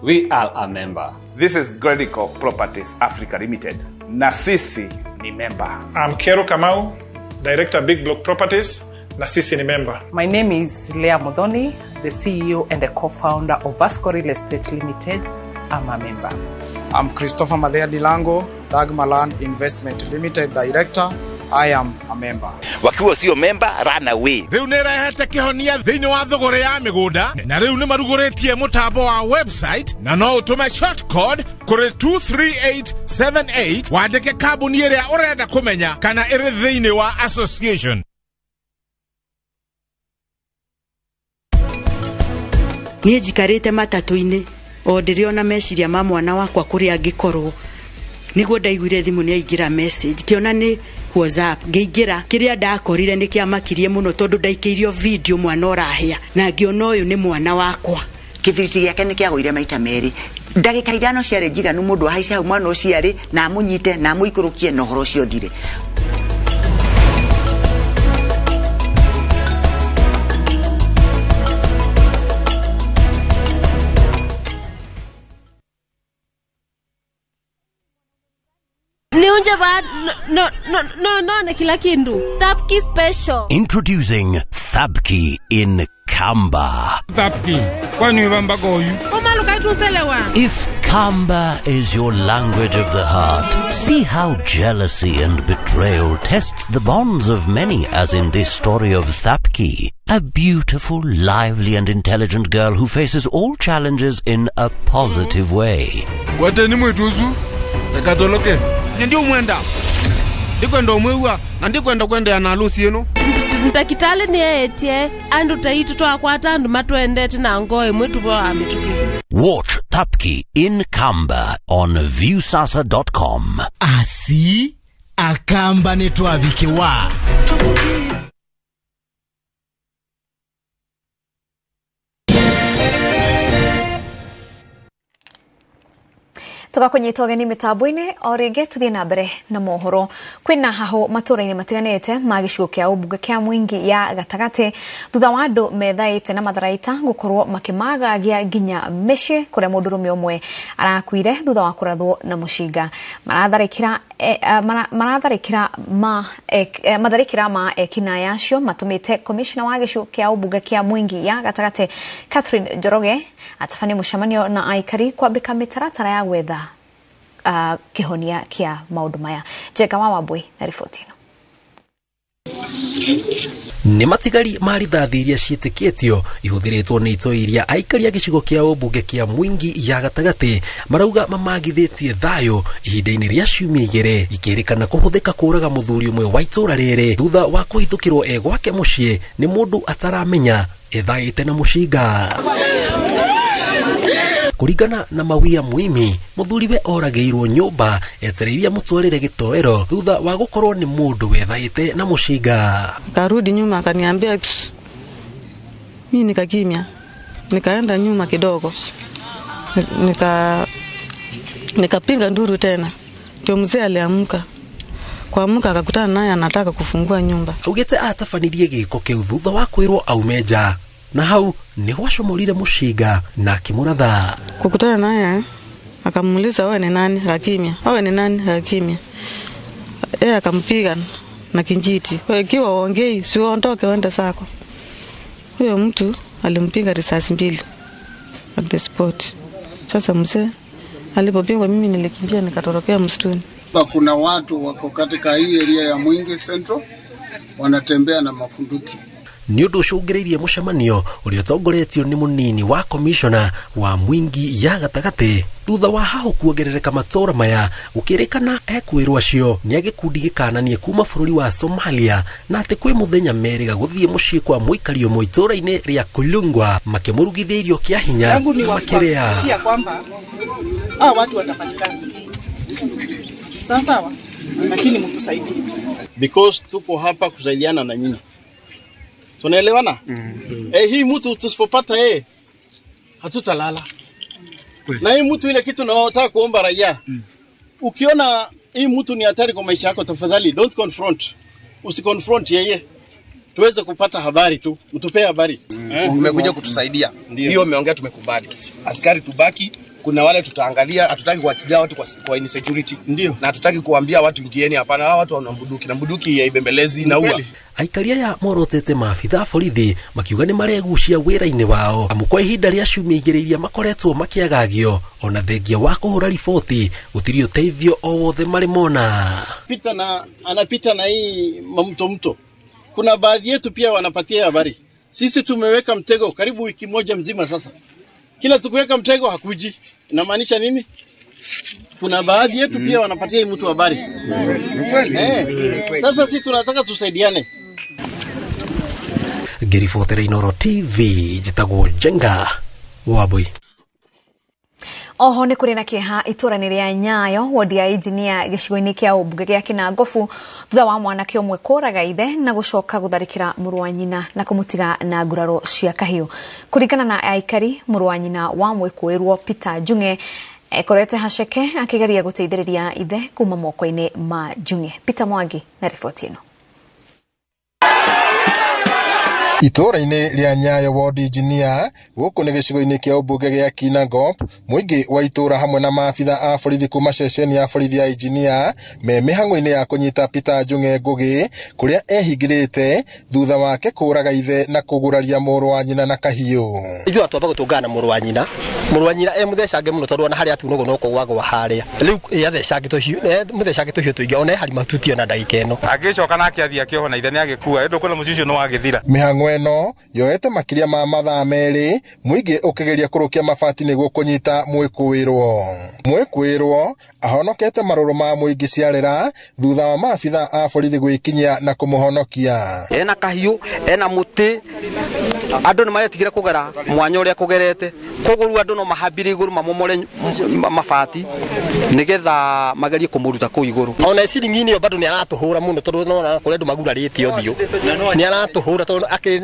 Speaker 33: we are a member.
Speaker 34: This is Gredico Properties Africa Limited. Na sisi ni member.
Speaker 35: I'm Kero Kamau, Director, Big Block Properties. Na sisi ni member.
Speaker 36: My name is Leah Modoni, the CEO and the co-founder of Vasco Real Estate Limited. I'm a member.
Speaker 37: I'm Christopher Madea Dilango, Dagma Land Investment Limited Director. I am a member.
Speaker 38: Wakiwa sio member, run away.
Speaker 23: Riu nirehete kihonia thiini wa thogora ya migunda na riu nimarugoretie mutambo wa website na no utume short code kuri 23878 wandike kambuni iria urenda kumenya kana iri thiini wa association.
Speaker 39: Nie jikarite matatu-ini o ndiriona meciria ma mwana wakwa kuri angikorwo niguo ndaiguire thimu ni aingira message kiona ni WhatsApp ngeigira kiria ndakorire ni kiamakirie muno tondu ndaikeirio video mwana orahia na ngiona uyu ni mwana wakwa
Speaker 40: kibiriti yake ni kiagwire maita meri ndagika ithano ciare njiganu mundu haica hau mwana ucio ari na amunyite na amuikurukie na horo cio thire.
Speaker 1: Ujaba no na kila kindu.
Speaker 30: Thabki special.
Speaker 2: Introducing Thabki in Kamba.
Speaker 3: Thabki. Kwani wamba goyu?
Speaker 1: Koma lukaitu selewa.
Speaker 2: If Kamba is your language of the heart, see how jealousy and betrayal tests the bonds of many, as in this story of Thabki, a beautiful, lively and intelligent girl who faces all challenges in a positive way.
Speaker 3: Wateni mwetuzu? Nakatoloke. Ndio mwenda. Ndikwenda umwewa na ndikwenda kwenda ya nalusi yenu.
Speaker 1: Ntakitale ni etie andu taitu twakwata andu matwendete na ngoe mwetu bo amituki.
Speaker 2: Watch Thabki in Kamba on viewsasa.com.
Speaker 32: Asi akamba netwabikiwa.
Speaker 4: Tuka kwenye togeni mitambo-ini o ringi tuthie na mbere na mohoro. Kwina haho matura-ini matiganite ma gicigo kia ubunge kia mwingi ya gatagati thutha wa andu methaite na matharaita gukorwo makimagagia nginya micii kuria mundurume umwe arakuire thutha wa kurathwo na mucinga. Matharikira ma ekina yacio matumite commissioner wa gicigo kia ubunge kia mwingi ya gatagati Catherine Njoroge atabania mucemanio na aikari kwambika mitaratara ya gwetha kihonia kia maundu maya. Jeka Wawambui na riboti ino.
Speaker 5: Nĩ matigari ma rithathi iria ciĩtĩkĩtio ihũthĩrĩtwo nĩ itoi iria aikari a gĩcigo kĩa ũmbunge kĩa mwingi ya gatagati marauga mamagithĩtie thayũ ihinda-inĩ rĩa ciumia igĩrĩ, ikĩrĩkana kũhũthĩka kũraga mũthuri ũmwe wa itũra rĩrĩ thutha wa kũhithũkĩrwo gwake mũciĩ nĩ mũndũ ataramenya ethaĩte na mũcinga. Kuringana na Mawia Muimi, muthuriwe oragĩirwo nyũmba etereirie mutwarire gitoero thutha wa gukorwo ni mundu wethaite na mushinga.
Speaker 6: Karudi nyuma akaniambia, mimi nikakimya, nikaenda nyuma kidogo, nikapinga nduru tena, ndio mzee aliamka. Kuamka akakutana naye anataka kufungua nyumba.
Speaker 5: Augite atafanirie giko kiu thutha wa kwirwo aumeja, na hau ni gwacomorire mushinga na akimuratha.
Speaker 6: Kukutana naye akamuuliza, wewe ni nani? Hakimya. Wewe ni nani? Hakimya. Akampiga na kinjiti. Wewe kiwa uongei, si uondoke uende zako. Huyo mtu alimpiga risasi 2 at the spot. Sasa mzee alipopigwa, mimi nilikimbia nikatorokea msituni.
Speaker 9: Kuna watu wako katika hii area ya Mwingi Central wanatembea na mafunduki.
Speaker 5: Ni undu ucungĩrĩirie mucemanio uria utongoretio ni munini wa commissioner wa mwingi ya gatagati thutha wa haho kuongerereka matora maya ukirikana ekwirwo acio ni agikundi gikananie kuma bururi wa Somalia na ati kwi muthenya meriga guthie mucii kwa muikari umwe itura-ini ria Kulungwa makimurugithia irio kia hinya makiria
Speaker 10: kwamba watu watapatikana sawa, lakini mtusaidie because tuko hapa kusaidiana na nyinyi. Tunaelewana? Hii mtu tusipopata hatutalala. Na hii mtu ile kitu nataka kuomba raia. Ukiona hii mtu ni hatari kwa maisha yako, tafadhali don't confront. Usiconfront yeye. Tuweze kupata habari tu. Mtupee habari.
Speaker 9: Umekuja kutusaidia. Hiyo umeongea, tumekubali. Askari tubaki, kuna wale tutaangalia, hatutaki kuachilia watu kwa insecurity. Ndio. Na hatutaki kuambia watu ingieni, hapana. Hawa watu wana bunduki na bunduki ya ibembelezi na ua.
Speaker 5: Aikaria ya morotete maabitha borithi makiuga ni maregucia wira-ini wao amu kwa ihinda ria ciumia igĩrĩ iria makoretwo makiagagio ona thengia wa kuhura riboti gutiri uteithio o wothe mari mona.
Speaker 10: Anapita na hii mto. Kuna baadhi yetu pia wanapatia habari. Sisi tumeweka mtego karibu wiki moja mzima sasa. Kila tukiweka mtego hakuji. Inamaanisha nini? Kuna baadhi yetu pia wanapatia mtu habari. Sasa sisi tunataka tusaidiane.
Speaker 5: Ngiribotera Inooro TV jitagwo Jenga Wambui.
Speaker 4: Oho ni kuri na kieha itura-ini ria Nyayo wodi ya engineer gicigo-ini kia ubunge gia Kinangofu thutha wa mwanake umwe kuraga ithe na gucoka gutharikira mũrũ wa nyina na kumutiga na nguraro cia kahiũ. Kuringana na aikari, mũrũ wa nyina wa mwĩkũĩrwo Peter Njung'e ekorete haceke akigeria guteithĩrĩria ithe kuma moko-ini ma Njung'e. Peter Mwangi na riboti ino.
Speaker 7: Itora-inĩ rĩa Nyayo Ward Engineer gũkũ nĩ gĩcigo-inĩ kĩa ũmbunge gĩa Kinangop, mũingĩ wa itũra hamwe na maabitha a borithi kuma ceceni ya borithi ya Engineer me mĩhang'o-inĩ ya kũnyita Peter Njung'e Ngugi kũrĩa ehingĩrĩte thutha wake kũraga ithe na kũguraria mũrũ wa nyina na kahiũ.
Speaker 8: Ithuĩ atwamba gũtũngana na mũrũ wa nyina mũthecange mũno tondũ ona harĩa atunũgwo no kũgwagwo harĩa rĩu athecange tũhiũ tũingĩ ona harĩ matutio na ndagĩka ĩno
Speaker 11: angĩcoka nake athiĩ akĩohona ithe nĩ agĩkua ĩndũ kwĩna mũciĩ ũcio nĩ wagĩthira.
Speaker 7: Mĩhang'o ĩno yoete makĩria ma mathaa merĩ, mũingĩ ũkĩgeria kũrũkia mabati nĩguo kũnyita mwĩkũĩrwo ahonokete marũrũ ma mũingĩ ciarera thutha wa maabitha a borithi gwĩkinyia na kũmũhonokia.
Speaker 8: Ena kahiũ, ena mũtĩ, andũ nĩ maretigĩra kũgera mwanya ũrĩa kũgerete, koguo rĩu andũ no mahambire igũrũ mamomore mabati nĩgetha magerie kũmũruta kũu igũrũ. Ona ciringi-inĩ ĩyo bado nĩ aratũhũra mũno tondũ no kũrĩa andũ magurarĩte ũthiũ, nĩ aratũhũra tondũ akĩrĩ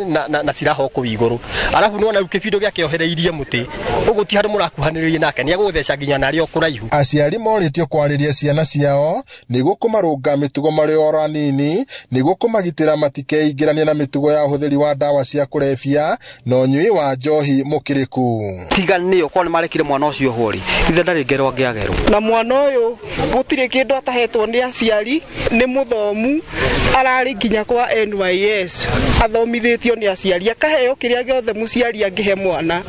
Speaker 8: na ciraha kũu igũrũ. Alafu nĩ ona rĩu kĩbindo gĩake ohereirie mũtĩ, ũguo ti handũ mũrakuhanĩrĩria nake nĩ agũtheca nginya narĩ o kũraihu. Aciari morĩtio kwarĩria ciana ciao nĩguo kũmarũnga mĩtugo marĩ oro anini nĩguo kũmagitĩra matikeingĩrania na mĩtugo ya ũhũthĩri wa ndawa cia kũrebia na ũnyui wa njohi mũkĩrĩku. Tiganĩo korwo nĩ marekire mwana ũcio hori ithe ndarĩ ngero angĩagerwo.
Speaker 12: Na mwana ũyũ gũtirĩ kĩndũ atahetwo nĩ aciari, nĩ mũthomu, ararĩ nginya kwa NYS, athomithĩtio nĩ aciari, akaheo kĩrĩa gĩothe mũciari angĩhe mwana,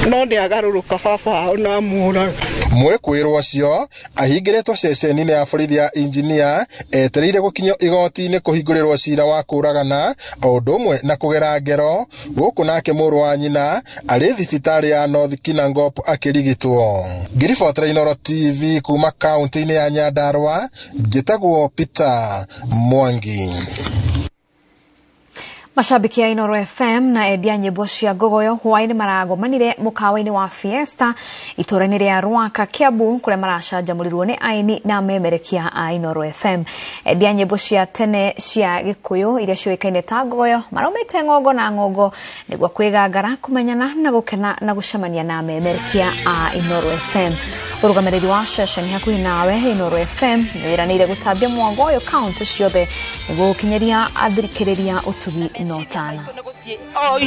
Speaker 12: no nĩ agarũrũka baba wao na amũraga.
Speaker 7: Mwĩkũĩrwo ũcio ahingĩrĩtwo ceceni-inĩ ya borithi ya Engineer etereire gũkinyio igoti-inĩ kũhingũrĩrwo cira wa kũragana o ũndũ ũmwe na kũgera ngero, gũkũ nake mũrũ wa nyina arĩ thibitarĩ ya North Kinangop akĩrigitwo. Ngiribotera Inooro TV kuma kaunti-inĩ ya Nyandarua, njĩtagwo Peter Mwangi.
Speaker 4: Mashabiki ya Inooro FM na endia nyĩmbo cia ngogoyo hwaĩ-inĩ maragomanire mũkawa-inĩ wa Fiesta itũra-inĩ rĩa Rwaka, Kiambu, kũrĩa maracanjamũrirwo nĩ aini na memerekia a Inooro FM. Endia nyĩmbo cia tene cia Gĩkũyũ iria ciũĩkaine ta ngogoyo maraumĩte ng'ongo na ng'ongo nĩguo kwĩgangara, kũmenyana na gũkena na gũcemania na memerekia a Inooro FM. Ũrũgamĩrĩri wa ceceni hakuhĩ nawe Inooro FM nĩwĩranĩire gũtambia mwangoyo kaunti ciothe nĩguo gũkinyĩria athirikĩrĩria ũtugi na ũtana.
Speaker 13: O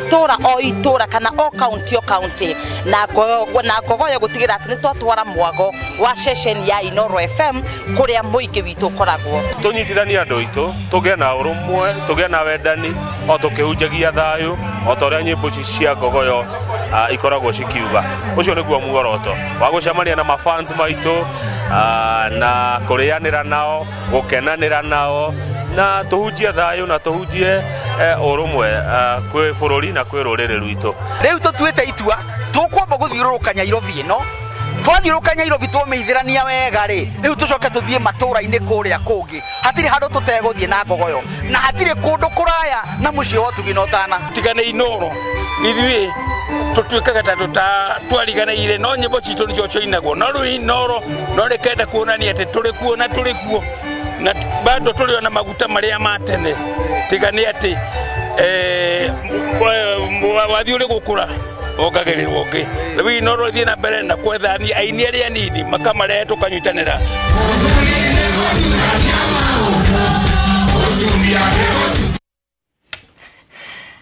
Speaker 13: itura kana o county na ngogoyo gũtigĩra atĩ nĩ twatwara mwago wa ceceni ya Inooro FM kũrĩa mũingĩ witũ ũkoragwo.
Speaker 11: Tũnyitithanie andũ aitũ, tũgĩe na ũrũmwe, tũgĩe na wendani, o tũkĩhunjagia thayũ, o ta ũrĩa nyĩmbo cia ngogoyo ikoragwo cikiuga. Ũcio nĩguo muoroto wa gũcemania na mafans maitũ na kũrĩanĩra nao, gũkenanĩra nao na tuhunjie thayũ na tuhunjie ũrũmwe kwĩ bũrũri na kwĩ rũrĩrĩ rwitũ.
Speaker 8: Rĩu tũtuĩte itua tũkwamba gũthiũrũrũka Nyairobi ĩno, twathiũrũrũka Nyairobi twamĩithĩrania wega rĩ, rĩu tũcoke tũthiĩ matũra-inĩ kũrĩa kũngĩ. Hatirĩ handũ tũtegũthiĩ na ngogoyo na hatirĩ kũndũ kũraya na mũciĩ wa ũtugi na ũtana.
Speaker 14: Tigane Inooro ithuĩ tũtuĩkaga ta twariganĩire, no nyĩmbo citũ nĩcio ciinagwo, no rĩu Inooro no rĩkenda kuonania atĩ tũrĩ kuo na bado tũrĩ na maguta marĩa ma tene. Tigane atĩ wathiĩ ũrĩ gũkũra ongagĩrĩrwo ũngĩ. Rĩu Inooro ithiĩ na mbere na kwetha aini arĩa anini makamarehe tũkanyitanĩra.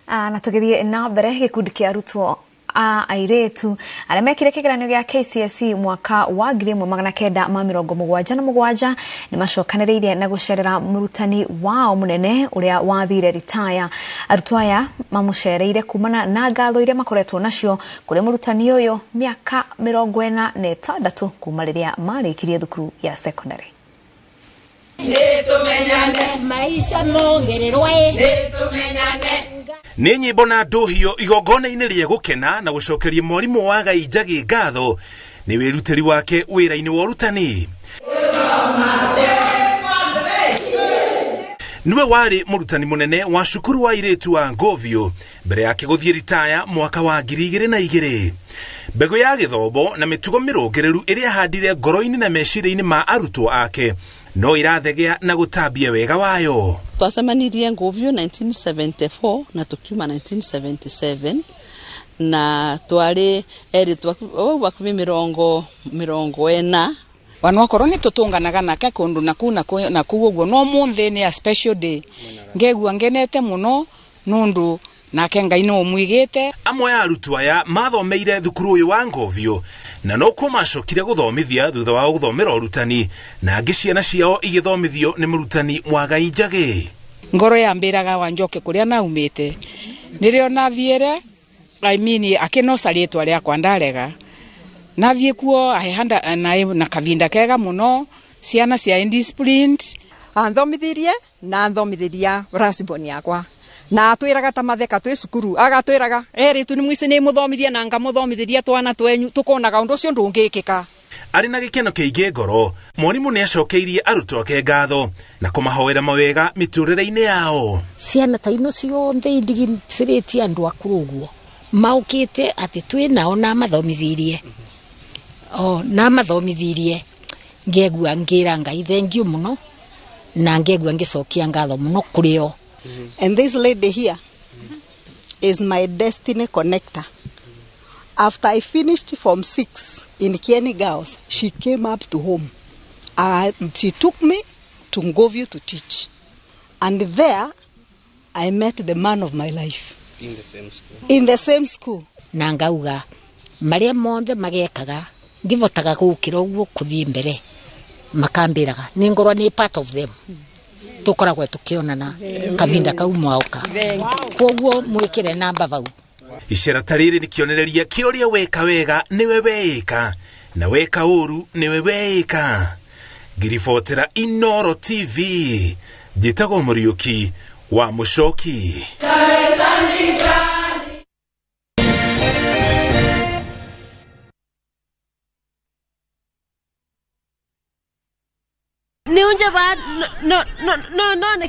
Speaker 4: Na tũgĩthiĩ na mbere, gĩkundi kĩa arutwo a airĩtu arĩa mekire kĩgeranio gĩa KCSE mwaka wa 1977 nĩ macokanĩrĩirie na gũcerera mũrutani wao mũnene ũrĩa wathire retire. Arutwo aya mamũcereire kumana na ngatho iria makoretwo nacio kũrĩ mũrutani ũyũ mĩaka 46 kuma rĩrĩa marĩkirie thukuru ya secondary.
Speaker 15: Maisha mongererwe
Speaker 5: nĩ nyĩmbo na ndũhio igongona-inĩ rĩa gũkena na gũcokeria mwarimũ wa Ngai Njagi ngatho nĩ wĩrutĩri wake wĩra-inĩ wa ũrutani. Niwe warĩ mũrutani mũnene wa cukuru wa airĩtu wa Ngovio mbere yake gũthiĩ retire mwaka wa 2002. Mbegũ ya gĩthomo na mĩtugo mĩrũngĩrĩru ĩrĩa handire ngoro-inĩ na meciria-inĩ ma arutwo ake no irathegea na gũtambia wega wayo.
Speaker 6: Twacemanirie Ngovio 1974 na tukiuma 1977 na twari eri twakuvi mirongo ena
Speaker 16: wanokorwo ni tutunganaga nake kundu na kuo guo no munthi ni a special day ngegua ngenete muno nundu nake Ngai no mwigite.
Speaker 17: Amwe ya arutwo aya mathomeire thukuru uyu wa Ngovio na no kumacokire guthomithia thutha wa guthomera urutani na angi ciana ciao igithomithio ni murutani Mwagai Njagi.
Speaker 16: Ngoro yambiraga wanjoke kuria naumite nirio nathiere akinoca ritwa riakwa ndarega nathie kuo ahehanda na kavinda kega muno ciana cia indisciplined
Speaker 18: anthomithirie na anthomithiria rasiboni yakwa na atwiraga ta matheka twi cukuru agatwiraga ritu ni mwici ni muthomithia na ngamuthomithia twana twenyu tukonaga undu cio ndungikika.
Speaker 17: Ari na gikeno kiingi ngoro mwarimu ni acokeirie arutwo ake ngatho na kumahoera mawega miturire-ini yao.
Speaker 19: Ciana ta ino cionthe indigicirĩtie andu akuru uguo maukite ati twi nao na mathomithirie na mathomithirie ngegua ngira Ngai thengiu muno na ngegua ngicokia ngatho muno kurio.
Speaker 18: And this lady here is my destiny connector. After I finished Form 6 in Kieni Girls, she came up to home. She took me to Ngovio to teach. And there, I met the man of my life.
Speaker 9: In the same school?
Speaker 18: In the same school.
Speaker 19: Na ngauga, maria monthe magekaga, ngivotaga gukira uguo kuthii mbere. Makambiraga, ningorwa ni part of them. Tukoragwo tukionana kavinda kau mwauka. Koguo mwikire namba vau.
Speaker 17: Icera tariri ni kionereria kiuria weka wega niwe weka na weka uru niwe weka. Ngiribotera Inooro TV njitagwo Muriuki wa Mucoki.
Speaker 1: No,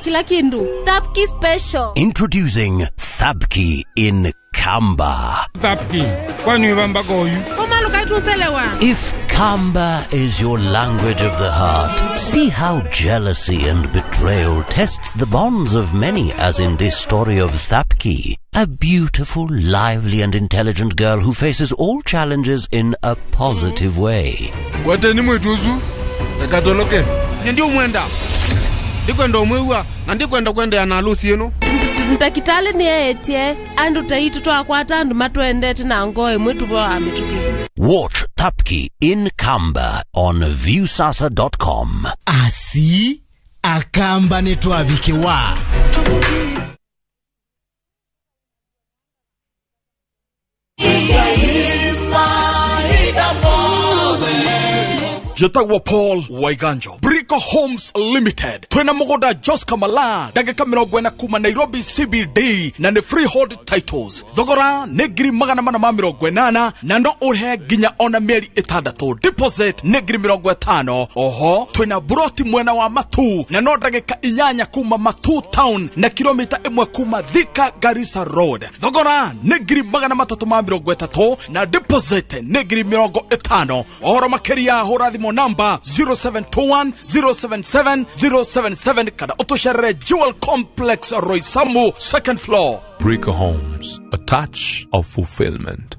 Speaker 1: kila kindu. Thapki special.
Speaker 2: Introducing Thapki in Kamba.
Speaker 20: Thapki, kwani wamba goyu?
Speaker 1: Koma lukai tuselewa.
Speaker 2: If Kamba is your language of the heart, see how jealousy and betrayal tests the bonds of many, as in this story of Thapki, a beautiful, lively and intelligent girl who faces all challenges in a positive way.
Speaker 3: Wate ni mwetuzu, ekatoloke. Ndio mwenda. Ndikwenda umwewa na ndikwenda kwenda ya nalusi yenu.
Speaker 1: Ntakitale ni etie andu taitu twakwata andu matwendete na ngoe mwetu bwa mituki.
Speaker 2: Watch Thapki in Kamba on viewsasa.com.
Speaker 32: Asi akamba netwabikiwa.
Speaker 21: Jotagwa Paul Waiganjo Brico Homes Limited twena mugoda Jos Kamala dagika 40 kuma Nairobi CBD na ne freehold titles thogora negiri magana mana ma 80 na no urhe ginya ona mieri 6 deposit negiri 50 oho twena broti mwena wa Matu na no dagika 8 kuma Matu town na kilomita 1 kuma Thika Garissa Road thogora negiri magana 330 na deposit negiri 50 ohoro makeria horathi number 0721077077 kada otoshere Jewel Complex Roysambu second floor.
Speaker 22: Brico Homes, a touch of fulfillment.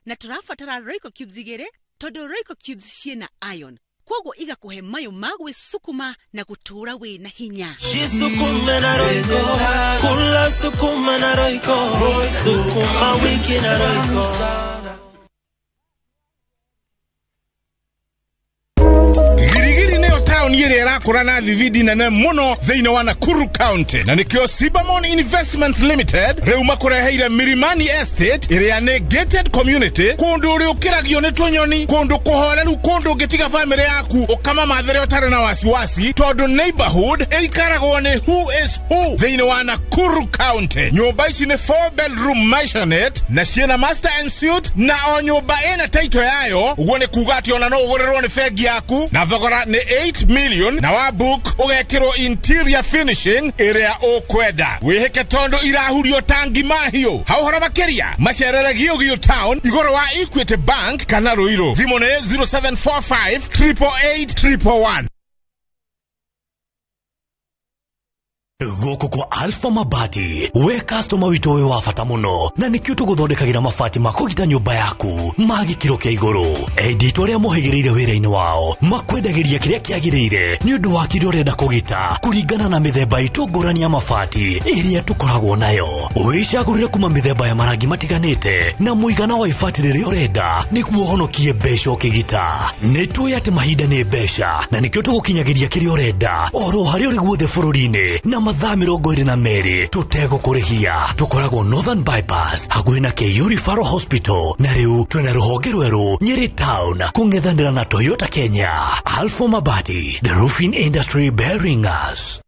Speaker 23: Na turafatara Royco Cubes igere todo Royco Cubes ciena iron kwogo iga kuhe mayo magwe sukuma na gutura we na hinya.
Speaker 24: Sukuma na Royco, kula sukuma na Royco, sukuma wiki na Royco.
Speaker 25: Girigiri neo town yere erakura na vividi na muno theine wa Nakuru County na nikio Sibamon Investments Limited reuma kureheire Mirimani Estate area gated community kundu uri ukiragio ni tunyoni kundu kuhoreru kundu gitiga family yaku ukama mathere otare na wasiwasi todo neighborhood eikaragwo ni who is who theine wa Nakuru County. Nyumba ici ni 4 bedroom maisonette na ciena master and suite na o nyumba ena title yayo uguo ni kuga ati ona no ugurerwo ni fegi yaku na thogora ni 8 million na wa book ugekirwo interior finishing area okwenda wiheke tondo irahurio tangi mahio hauhora makeria macerere Gio town igoro wa Equity Bank kana Ruiru thimo ni 0745 888 111.
Speaker 7: Goko kwa Alpha Mabati, we customer wito we wafata muno, na nikio tuguthondekagira mabati makugita nyumba yaku, magi kiro kia iguru. Edit uria muhigireire wira-ini wao, makwendagiria kiria kiagirire, ni undu wa kiria urenda kugita, kuringana na mithemba itu ngurani ya mabati iria tukoragwo nayo. Wicagurire kuma mithemba ya marangi matiganite, na muigana wa ibati riria urenda, niguo honokie mbeca ukigita. Nitui ati mahinda ni mbeca, na nikio tugukinyagiria kiria urenda, oro haria uri guothe bururi-ini, na mathaa 22 tutegũkũrĩhia. Tukoragwo Northern Bypass hakuhĩ na KU Referral Hospital, na rĩu twĩna rũhonge rwerũ Nyeri Town kũng'ethanĩra na Toyota Kenya. Alpha Mabati, the roofing industry bearing us.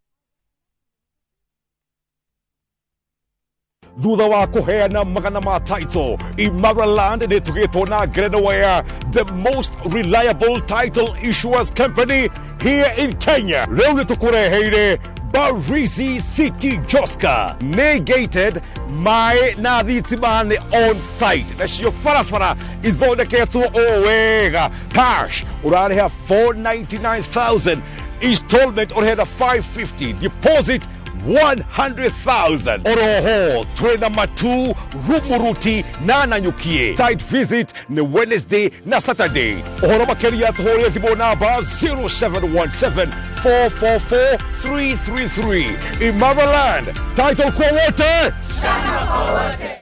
Speaker 8: Thutha wa kuheana magana ma title, Imaraland nĩ tũgĩtwo na Grenaware, the most reliable title issuers company here in Kenya. Rĩu nĩ tũkũreheire Barizi City Joska, negated my na thitimani on site. Nacio farafara ithondeketwo o wega. Cash urariha 499,000, installment uriheda 550, deposit 100,000. Oroho twena matu Rumuruti na Nanyukie. Site visit ni Wednesday na Saturday. Ohoro makeria tuhore thibo namba 0717 444 333. Imaraland, title kwa wote. Shamba kwa wote.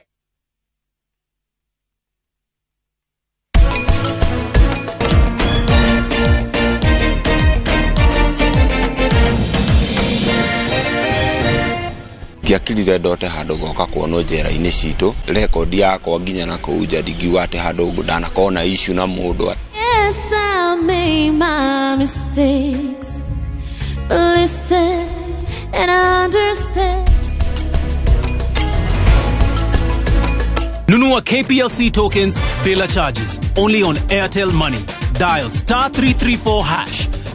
Speaker 10: Ndiakirire ndote handå goka kuonwo njera-inä citå rekodi yakwa nginya na kå nja ndingiuga atä handå å ndanakona issue na må ndå.
Speaker 11: Yes, I made my mistakes, but listen and understand.
Speaker 12: Nunua KPLC tokens, bila charges, only on Airtel Money. Dial *334#.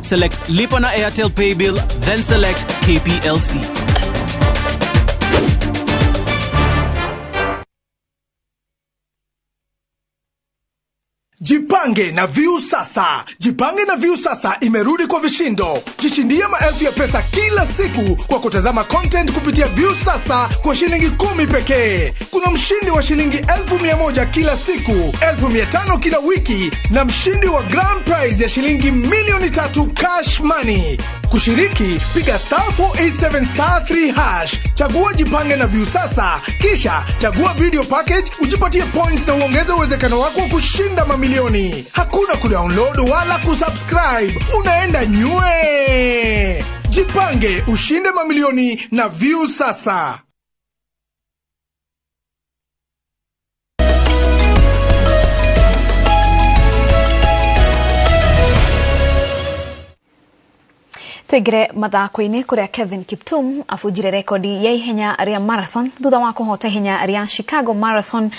Speaker 12: Select Lipa na Airtel Pay Bill, then select KPLC.
Speaker 13: Jipange na View Sasa. Jipange na View Sasa imerudi kwa vishindo. Jishindie maelfu ya pesa kila siku kwa kutazama content kupitia View Sasa kwa shilingi 10 pekee. Kuna mshindi wa shilingi 1,100 kila siku, 1,500 kila wiki, na mshindi wa grand prize ya shilingi milioni 3 cash money. Kushiriki, piga *487*3#. Chagua Jipange na View Sasa, kisha chagua video package, ujipatie points na uongeze uwezekano wako wa kushinda mamilioni. Hakuna kudownload wala kusubscribe, unaenda nywe. Jipange, ushinde mamilioni na View Sasa.
Speaker 4: Tuigire mathako-ini kuria Kevin Kiptum afujire rekodi ya ihenya ria marathon thutha wa kuhota ihenya ria Chicago Marathon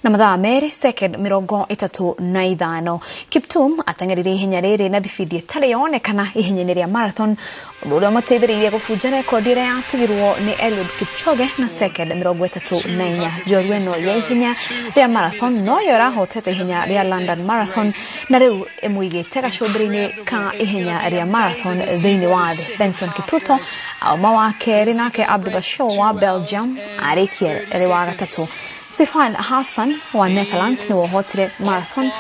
Speaker 4: na mathaa 2:35. Kiptum ateng'erire ihenya riri na thibidi itari yonekana ihenya ria marathon, undu uria muteithiririe gubunja rekodi iria yatigirwo ni Eliud Kipchoge na 2:34. Jorweno ya ihenya ria marathon no yorahotete ihenya ria London Marathon na riu imuigite gacumbiri-ini ka ihenya ria marathon thiini wa Benson Kipruto auma wa keri nake Abdubashir wa Belgium arikia ri wa gatatu. Sifan Hassan wa Netherlands ni wohotire marathon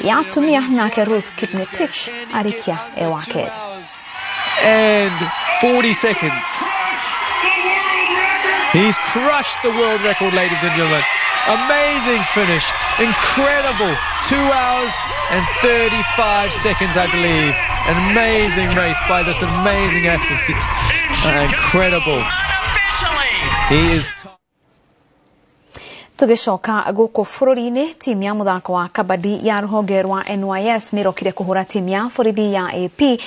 Speaker 4: ya tumia nake Ruth Kipngetich arikia e wa keri.
Speaker 26: And 40 seconds. He's crushed the world record, ladies and gentlemen. Amazing finish. Incredible. 2 hours and 35 seconds, I believe. An amazing race by this amazing athlete. Incredible. He is...
Speaker 4: Tugicoka guku bururi-ini, timu ya muthako wa kabadi ya ruhonge rwa NYS ni rokire kuhura timu ya borithi ya AP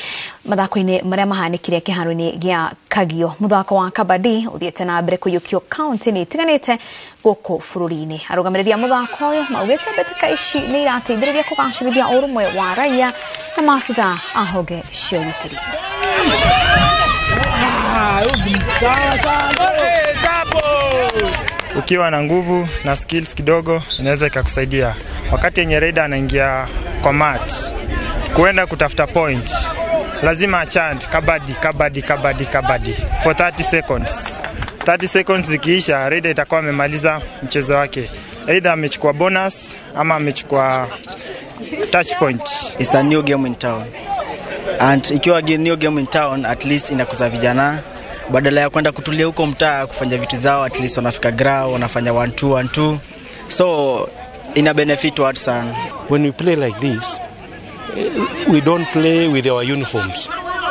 Speaker 4: mathako-ini maria mahanikire kiharo-ini gia Kagio. Muthako wa kabadi uthiete na mbere kuyukio county ni tiganite guku bururi-ini. Arugamiriria muthako uyu maugite betika ici ni irateithiriria kugacirithia urumwe wa raia na maafitha a honge cia ugitiri.
Speaker 27: Ukiwa na nguvu na skills kidogo inaweza ikakusaidia wakati yenye raida anaingia kwa mat kuenda kutafuta point. lazima chant kabadi kabadi kabadi kabadi for 30 seconds. 30 seconds zikiisha, Raider itakuwa amemaliza mchezo wake. Either amechukua bonus ama amechukua touch point.
Speaker 5: It's a new game in town. And ikiwa new game in town, at least inakuza vijana badala ya kwenda kutulia huko mtaa kufanya vitu zao, at least wanafika ground, wanafanya 1-2 so ina benefit watu sana.
Speaker 6: When we play like this, we don't play with our uniforms.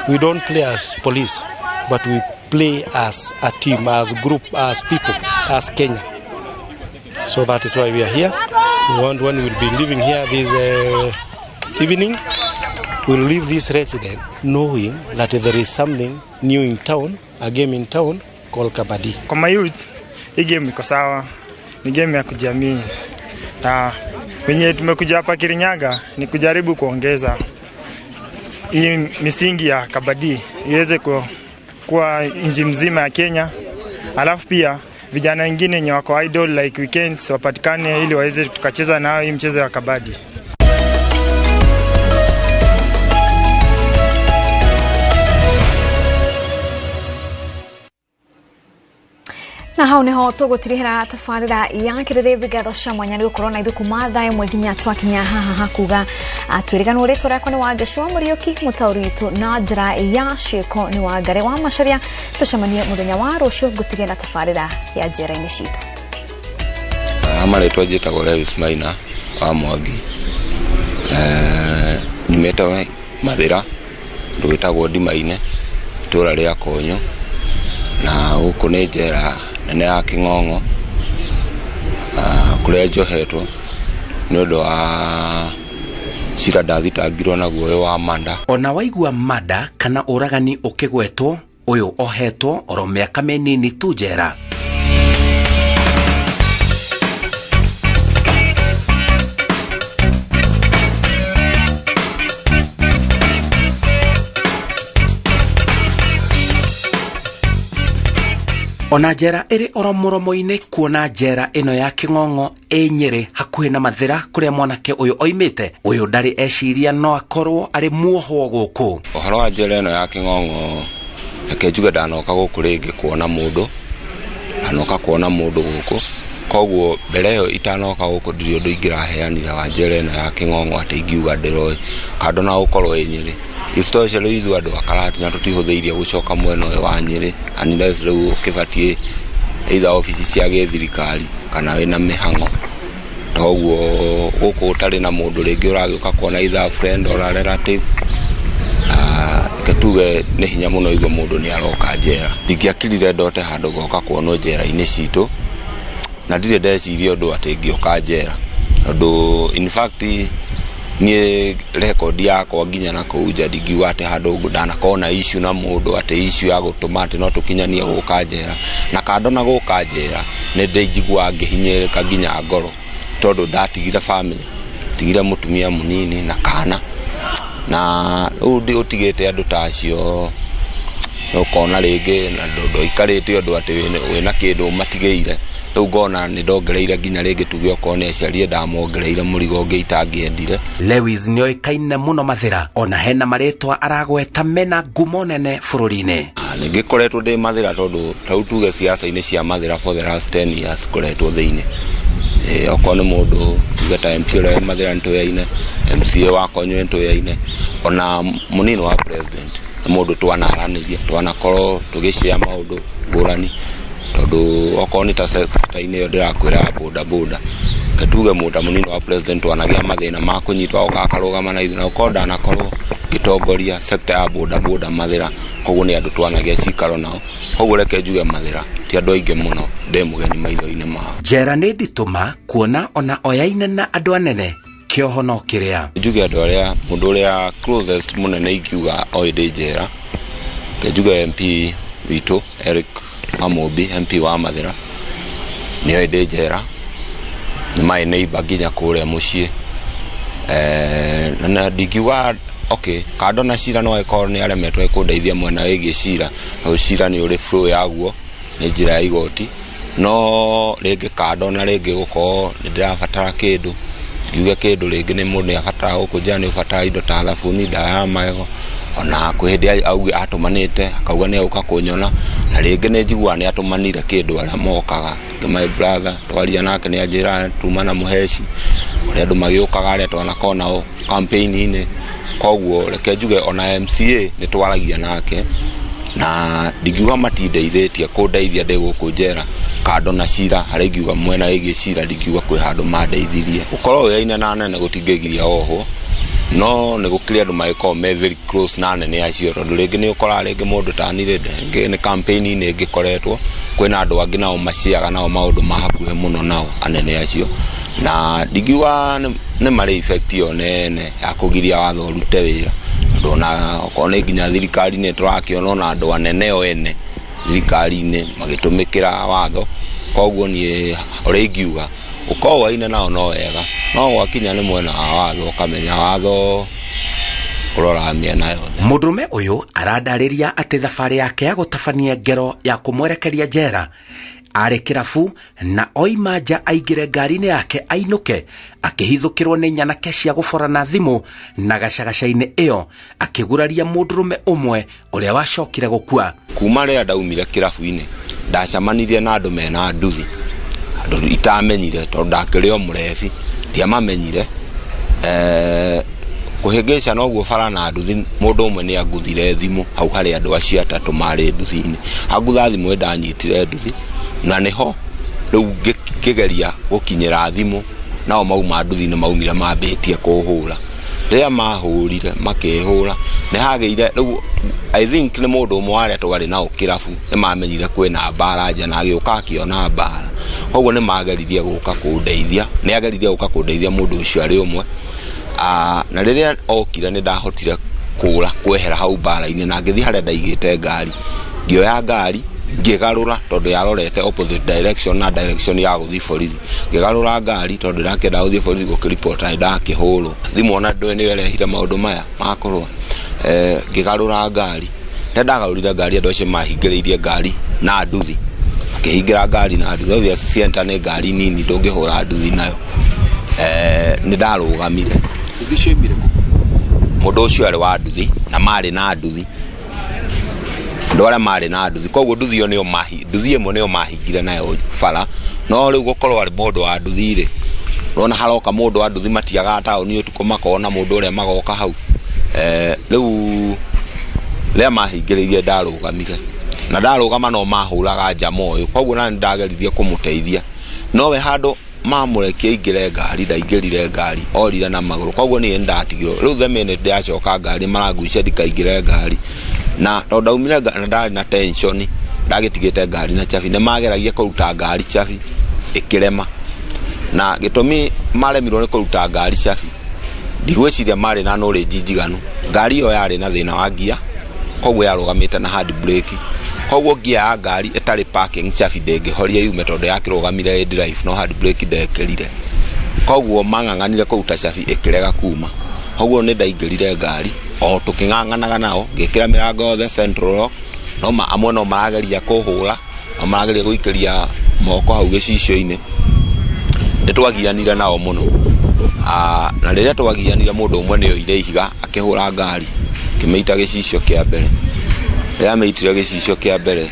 Speaker 6: We don't play as police, but we play as a team, as a group, as people, as Kenya. So that is why we are here. We want, when we will be living here this evening, we'll leave this resident knowing that there is something new in town, a game in town called Kabaddi.
Speaker 27: Kwa my youth, hii game iko sawa, ni game ya kujiamini. Na wenye tumekuja hapa Kirinyaga ni kujaribu kuongeza hii misingi ya Kabaddi iweze kuwa nchi mzima ya Kenya. Alafu pia vijana wengine wenye wako idol like weekends wapatikane ili waweze tukacheza nao hii mchezo wa Kabaddi.
Speaker 4: Na hau neho tugutirihira tafarira ya kirire bigatho cia mwanya ni gukorwo na ithuku mathae mweginya twakinya haha hakuga atwirigano ritwa rakwa ni Wangeci Muriuki, mutauri witu na njira ya ciiko ni Wangari wa Macharia. Tucemanie muthenya wa rucio gutigena tafarira ya njira-ini citu.
Speaker 10: Amaretwa njitagwo Lewis Maina wa Mwangi. Nimetawe Mathira ndwitagwo Ndimaine itura ria Konyo, na guku ni njera nene ya King'ong'o kuria njohetwo ni undu wa cira ndathitangirwo na guoyo wa manda.
Speaker 2: Ona waigua mada kana uragani ukigwetwo, uyu ohetwo oro miaka minini tu njera. Ona njera iri oro muromo-ini kuona njera ino ya King'ong'o Nyeri hakuhi na Mathira kuria mwanake uyu oimite. Uyu ndari eciria no akorwo ari muohwo guku.
Speaker 10: Uhoro wa njera ino ya King'ong'o reke njuge ndanoka guku ringi kuona mundu, ndanoka kuona mundu guku. Koguo mbere yo itanoka guku ndiri undu ingiraheanira wa njera ino ya King'ong'o ati ingiuga ndiroi kando na gukorwo Nyeri. Istoshe lo ithu andu akarati na tutihuthiirie gucoka mwena uyu wa Nyeri, unless riu kibatie either office cia githirikari kana wina mihango. Toguo guku utari na mundu ringi uragiuka kuona either friend or relative. Ketuge ni hinya muno igwo mundu ni aroka njera. Ndingiakirire ndote handu goka kuonwo njera-ini citu, na ndire ndeciria undu ati ngioka njera. Undu in fact ni record yakwa nginya na kuuja ndingiuga ati handu ndanakona issue na mundu ati issue ya gutuma ati no tukinyanie guka njera. Na kando na guka njera ni ndinjigua ngihinyirika nginya ngoro tondu ndatigire family, tigire mutumia munini na kana, na udi utigite andu tacio ukona ringi na ndondo ikarite undu ati wina kindu matigeire. Riu ngona ni ndongereire nginya ringi tuge okone aciarie ndamongereire murigo ngeitangiendire.
Speaker 2: Lewis ni oikaine muno Mathira, ona hena maretwa aragweta mena ngumo nene bururi-ini.
Speaker 10: Ningikoretwo ndi Mathira tondu tau tuge siasa-ini cia Mathira for the last 10 years koretwo thiini. Okone mundu tuge ta MP ura Mathira ntuyaine, MCA wa Konyo ntuyaine, ona munini wa president mundu twanaranirie twanakorwo tugishia maundu ngurani. Tondu okoni ta sector-ini yo ndirakwira boda ketuge muda munini wa president wanagia mathina ma kunyitwa okakarugama na ithu na ukonda nakorwo gitongoria sector ya boda Mathira. Koguo ni andu twanagia cikaro nao, koguo reke njuge Mathira ti andu aingi muno ndi mugeni maitho-ini mao.
Speaker 2: Njera ni ndituma kuona ona oyaine na andu anene kioho no kiria.
Speaker 10: Njuge andu aria mundu uria closest munene ikiuga oide njera ke njuge MP witu Eric Amobi, MP wa Mathira ni oide njera, ni my neighbor nginya kuria mucii. Na ndingiuga okay kando na cira no ikorwo ni aremetwo kundeithia mwena wigi cira, no cira ni uri flow yaguo ni njira ya igoti, no ringi kando na ringi gukorwo ni ndirabatara kindu yuge kindu ringi ni mundu abatara gukunjira ni ubatara indo ta thabuni, ndawa ya magego, ona kwihindi auge atumanite akauga ne uka kunyona na ringi ne njigua ne atumanire kindu ara mokaga my brother twaria nake ne ajira tumana muheci andu magiukaga aria twana kona o campaign ine koguo reke njuge ona MCA ne twaragia nake na ndigiuga matindeithĩtie kũndeithia ndĩ gũkũ njera kando na cira harĩ ngiuga mwena ĩgiĩ cira ndigiuga kwĩ handũ mandeithirie ũkorwo wĩaine na nene gũtingĩgiria oho no nĩ gũkĩrĩ andũ magĩkorwo me very close na nene acio tondũ rĩngĩ nĩ ũkoraga rĩngĩ mũndũ tanire nĩ campaign-inĩ ĩngĩkoretwo kwĩna andũ angĩ nao maciaga nao maũndũ ma hakuhĩ mũno nao anene acio na ndigiuga nĩ marĩ effect yo nene ya kũgiria watho ũrute wĩra ndona okone nginya thirikari-inĩ tũrakĩona na andũ anene o ene thirikari-inĩ magĩtũmĩkĩra watho koguo niĩ ũrĩa ingiuga ũkorwo waine nao no wega no gwakinya nĩ mwena wa watho ũkamenya watho ũrora mĩena yothe.
Speaker 9: Mũndũrũme ũyũ arandarĩria atĩ thabarĩ yake ya gũtabania ngero ya kũmwerekeria njera arĩ kĩrabu na oima nja aingĩre ngari-inĩ yake ainũke akĩhithũkĩrwo nĩ nyanake cia gũborana thimũ na gacagaca-inĩ ĩyo akĩguraria mũndũrũme ũmwe ũrĩa wacokire gũkua.
Speaker 10: Kuma rĩrĩa ndaumire kĩrabu-inĩ ndacamanirie na andũ mena nduthi andũ itamenyire tondũ ndakĩrĩ o mũrebi ndiamamenyire kũhĩngĩca noguo bara na nduthi mũndũ ũmwe nĩ anguthire thimũ hau harĩ andũ acio atatũ marĩ nduthi-inĩ angutha thimũ ndanyitire nduthi na niho rĩu ngĩgeria gũkinyĩra thimũ nao mauma nduthi-inĩ maumire mambĩtie kũhũra rĩrĩa mahũrire makĩhũra nĩ hagĩire rĩu I think nĩ mũndũ ũmwe warĩa twarĩ nao kĩrabu nĩ mamenyire kwĩna mbara nja na agĩũka akĩona mbara koguo nĩ mageririe gũka kũndeithia nĩ ageririe gũka kũndeithia mũndũ ũcio arĩ ũmwe na rĩrĩa okire nĩ ndahotire kũra kwehera hau mbara-inĩ na ngĩthiĩ harĩa ndaigĩte ngari ngĩoya ngari ngĩgarũra tondũ yarorete opposite direction na direction ya gũthiĩ borithi ngĩgarũra ngari tondũ ndakĩenda gũthiĩ borithi gũkĩribota nĩ ndakĩhũrwo thimũ ona ndũĩ nĩ werehire maũndũ maya makũrũa ngĩgarũra ngari rĩrĩa ndagarũrire ngari andũ acio mahingĩrĩirie ngari na nduthi akĩhingĩra ngari na nduthi obviously center nĩ ngari nini ndũngĩhũra nduthi nayo nĩ ndarũgamire nduthi cio imire kũ mũndũ ũcio arĩ wa nduthi na marĩ na nduthi andũ arĩa marĩ na nduthi koguo nduthi ĩyo nduthi ĩmwe nĩyo mahingire nayo bara no rĩu gũkorwo arĩ mũndũ wa nduthi-rĩ ũrona haroka mũndũ wa nduthi matiaga taũni ũtukũ makona mũndũ ũrĩa magoka hau rĩu rĩrĩa mahingĩrĩirie ndarũgamire na ndarũgama no mahũraga njama ũyũ koguo nani ndageririe kũmũteithia nowe handũ mamũrekia ingĩre ngari ndaingĩrire ngari orire na magũrũ koguo niĩ ndatigirwo rĩu the minute ndacoka ngari marangucia ndikaingĩre ngari na tondũ ndaumire na ndarĩ na tension ndagĩtigĩte ngari na chabi nĩ mageragia kũruta ngari chabi ĩkĩrema na gĩtũmi maremirwo nĩ kũruta ngari chabi ndigwĩciria marĩ na knowledge njiganu ngari ĩyo yarĩ na thĩna wa gia koguo yarũgamĩte na hard brake koguo gia ya ngari ĩtarĩ parking chabi ndĩngĩhoria yume tondũ yakĩrũgamire drive no hard brake ndekĩrire koguo mang'ang'anire kũruta chabi ĩkĩrega kuma koguo nĩ ndaingĩrire ngari o tũkĩng'ang'anaga nao ngĩkĩra mĩrango yothe central lock no amwe no marageria kũhũra no marageria gũikĩria moko hau gĩcicio-inĩ nĩtwagianire nao mũno na rĩrĩa twagianire mũndũ ũmwe nĩoire ihiga akĩhũra ngari kĩmĩita gĩcicio kĩa mbere rĩrĩa mĩitire gĩcicio kĩa mbere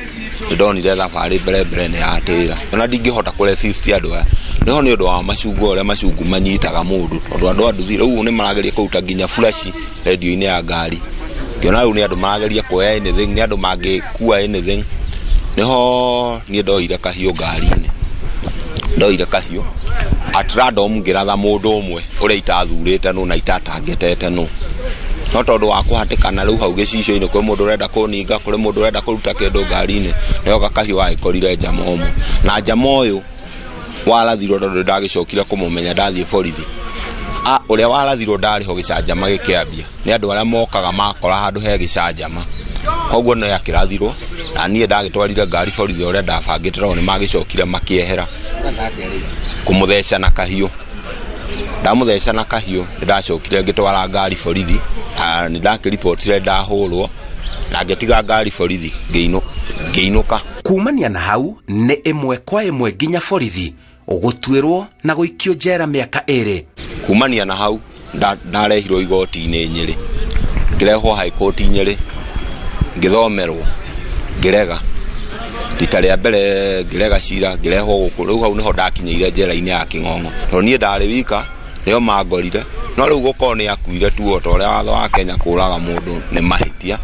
Speaker 10: nĩndonire thabarĩ mbere nĩ yatĩra ona ndingĩhota kũresist andũ aya nĩho nĩ ũndũ wa macungu ũrĩa macungu manyitaga mũndũ tondũ andũ a nduthi rĩu nĩ marageria kũruta nginya flash radio-inĩ ya ngari ngĩona rĩu nĩ andũ marageria kuoya anything nĩ andũ mangĩkua anything nĩho niĩ ndoire kahiũ ngari-inĩ ndoire kahiũ at random ngĩratha mũndũ ũmwe ũrĩa itathurĩte nũ na itatangĩtete nũ no tondũ wa kũhatĩkana rĩu hau gĩcicio-inĩ kwĩ mũndũ ũrenda kũninga kũrĩ mũndũ ũrenda kũruta kĩndũ ngari-inĩ nĩho kahiũ gagĩkorire njama ũmwe na njama ũyũ warathirwo tondũ ndagĩcokire kũmũmenya ndathiĩ borithi ũrĩa warathirwo ndarĩ ho gĩcanjama gĩkĩambia nĩ andũ arĩa mokaga makora handũ he gĩcanjama koguo nĩ akĩrathirwo na niĩ ndagĩtwarire ngari borithi ũrĩa ndabangĩte tondũ nĩ magĩcokire makĩehera kũmũtheca na kahiũ ndamũtheca na kahiũ nĩ ndacokire ngĩtwara ngari borithi nĩ ndakĩripotire ndahũrwo na ngĩtiga ngari borithi ngĩinũka
Speaker 9: kumania na hau nĩ ĩmwe kwa ĩmwe nginya borithi ũgũtuĩrwo na gũikio njera mĩaka 2
Speaker 10: kumania na hau ndarehirwo igoti-inĩ Nyĩrĩ ngirehwo high court Nyeri ngithomerwo ngirega rita rĩa mbere ngirega cira ngirehwo gũkũ rĩu hau nĩho ndakinyĩire njera-inĩ ya Kĩng'ong'o to niĩ ndarĩ wika rĩo mangorire no rĩu gũkorwo nĩ akuire tu o ta ũrĩa watho wa Kenya kũraga mũndũ nĩ mahĩtia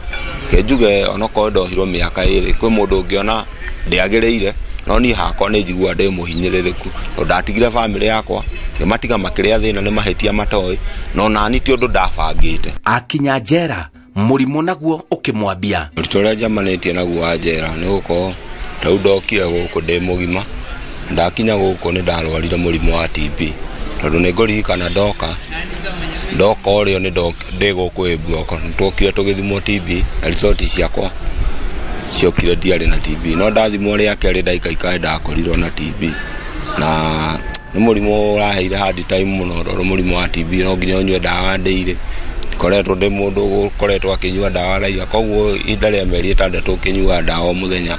Speaker 10: ke njuge onokorwo ndohirwo mĩaka ĩrĩ kwĩ mũndũ ũngĩona ndĩagĩrĩire no niĩ hakwa nĩ njiguaga ndĩ mũhinyĩrĩrĩku to ndatigire bamĩrĩ yakwa ngĩmatiga makĩrĩa thĩna nĩ mahĩtia matoĩ no nani ti ũndũ ndabangĩte.
Speaker 9: Akinya njera mũrimũ naguo ũkĩmwambia.
Speaker 10: Ũritũ ũrĩa njamanĩtie naguo wa njera nĩ gũkorwo rĩu ndokire gũkũ ndĩ mũgima ndakinya gũkũ nĩ ndarwarire mũrimũ wa TB tondũ nĩ ngũririkana ndoka ũrĩo ndĩ gũkũ ĩbuoko nĩtwokire tũgĩthimwo TB na resort ciakwa ciokire ndiarĩ na TB no ndathimwo rĩa kerĩ ndaikaikaĩ ndakorirwo na TB na nĩ mũrimũ ũraheire hard time mũno tondũ mũrimũ wa TB no nginya ũnyue ndawa ndĩire koretwo ndĩ mũndũ ũkoretwo akĩnyua ndawa raiya koguo ihinda rĩa mĩeri 6 ũkĩnyua ndawa mũthenya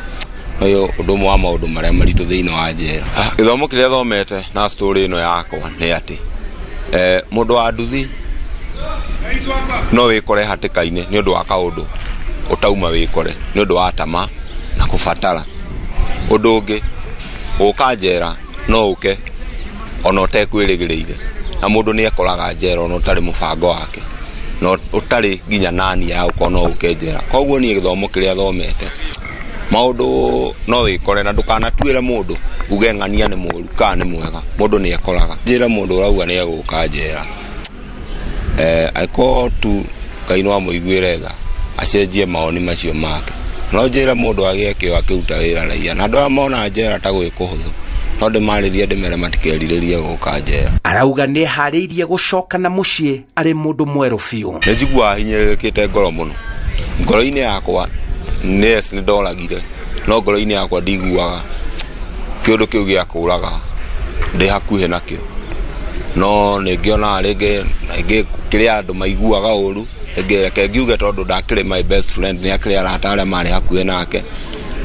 Speaker 10: ũyũ ũndũ ũmwe wa maũndũ marĩa maritũ thĩinĩ wa njera. Gĩthomo kĩrĩa thomete na story ĩno yakwa nĩ atĩ mũndũ wa nduthi no wĩkore hatĩka-inĩ nĩ ũndũ wa kaũndũ ũtauma wĩkore nĩ ũndũ wa tamaa na kũbatara. Ũndũ ũngĩ ũka njera no ũke ona ũtekwĩrĩgĩrĩire na mũndũ nĩ ekoraga njera ona ũtarĩ mũbango wake no ũtarĩ nginya nani ya gũkorwo no ũke njera. Koguo niĩ gĩthomo kĩrĩa thomete maũndũ no wĩkore na ndũkanatuĩre mũndũ uge ng'ania nĩ mũru kana nĩ mwega mũndũ nĩ ekoraga. Njĩra mũndũ ũrauga nĩ egũka njera akorwo tu Ngai no amũiguĩre tha acenjie maoni macio make no njĩra mũndũ agĩe kĩo akĩruta wĩra raiya na andũ arĩa mona njera ta gwĩ kũhũthũ no ndĩmarĩrie ndĩmere matikerirĩrie gũka njera.
Speaker 9: Arauga nĩ harĩirie gũcoka na mũciĩ arĩ mũndũ mwerũ biũ.
Speaker 10: Nĩ njiguaga hinyĩrĩrĩkĩte ngoro mũno ngoro-inĩ yakwa nĩ ndoragire no ngoro-inĩ yakwa ndiguaga kĩũndũ kĩu gĩa kũraga ndĩ hakuhĩ nakĩo no nĩngĩonaga rĩngĩ kĩrĩa andũ maiguaga ũru reke ngiuge tondũ ndakĩrĩ my best friend nĩ akĩrĩ arata arĩa marĩ hakuhĩ nake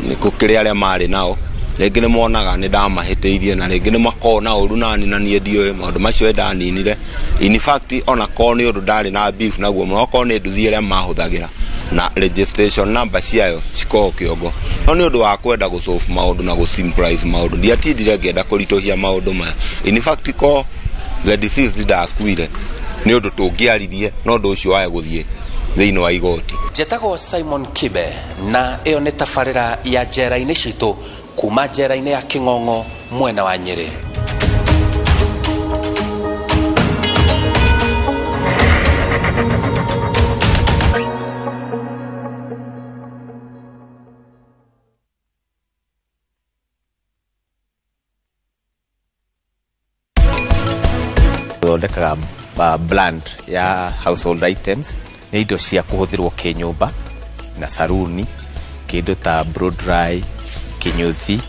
Speaker 10: nĩ kũkĩrĩ arĩa marĩ nao rĩngĩ nĩ monaga nĩ ndamahĩtĩirie na rĩngĩ nĩ makona ũru nani na niĩ ndiũĩ maũndũ macio ndaninire in fact ona korwo nĩ ũndũ ndarĩ na beef naguo mũno okorwo nĩ nduthi ĩrĩa mahũthagĩra na registration number ciayo cikorwo kĩongo no nĩ ũndũ wa kwenda gũsolve maũndũ na gũsimplify maũndũ ndiatindire ngĩenda kũritũhia maũndũ maya in fact ko the disease ndakuire nĩ ũndũ tũngĩaririe no ũndũ ũcio waya gũthiĩ thĩinĩ wa igoti.
Speaker 9: Njetagwo Simon Kibe na ĩyo nĩ tabarĩra ya njera-inĩ citũ kuma njera-inĩ ya Kĩng'ong'o mwena wa Nyeri.
Speaker 3: Thondekaga brand ya household items nĩ indo cia kũhũthĩrwo kĩnyũmba na saruni kĩndũ ta blow dry kinyuthi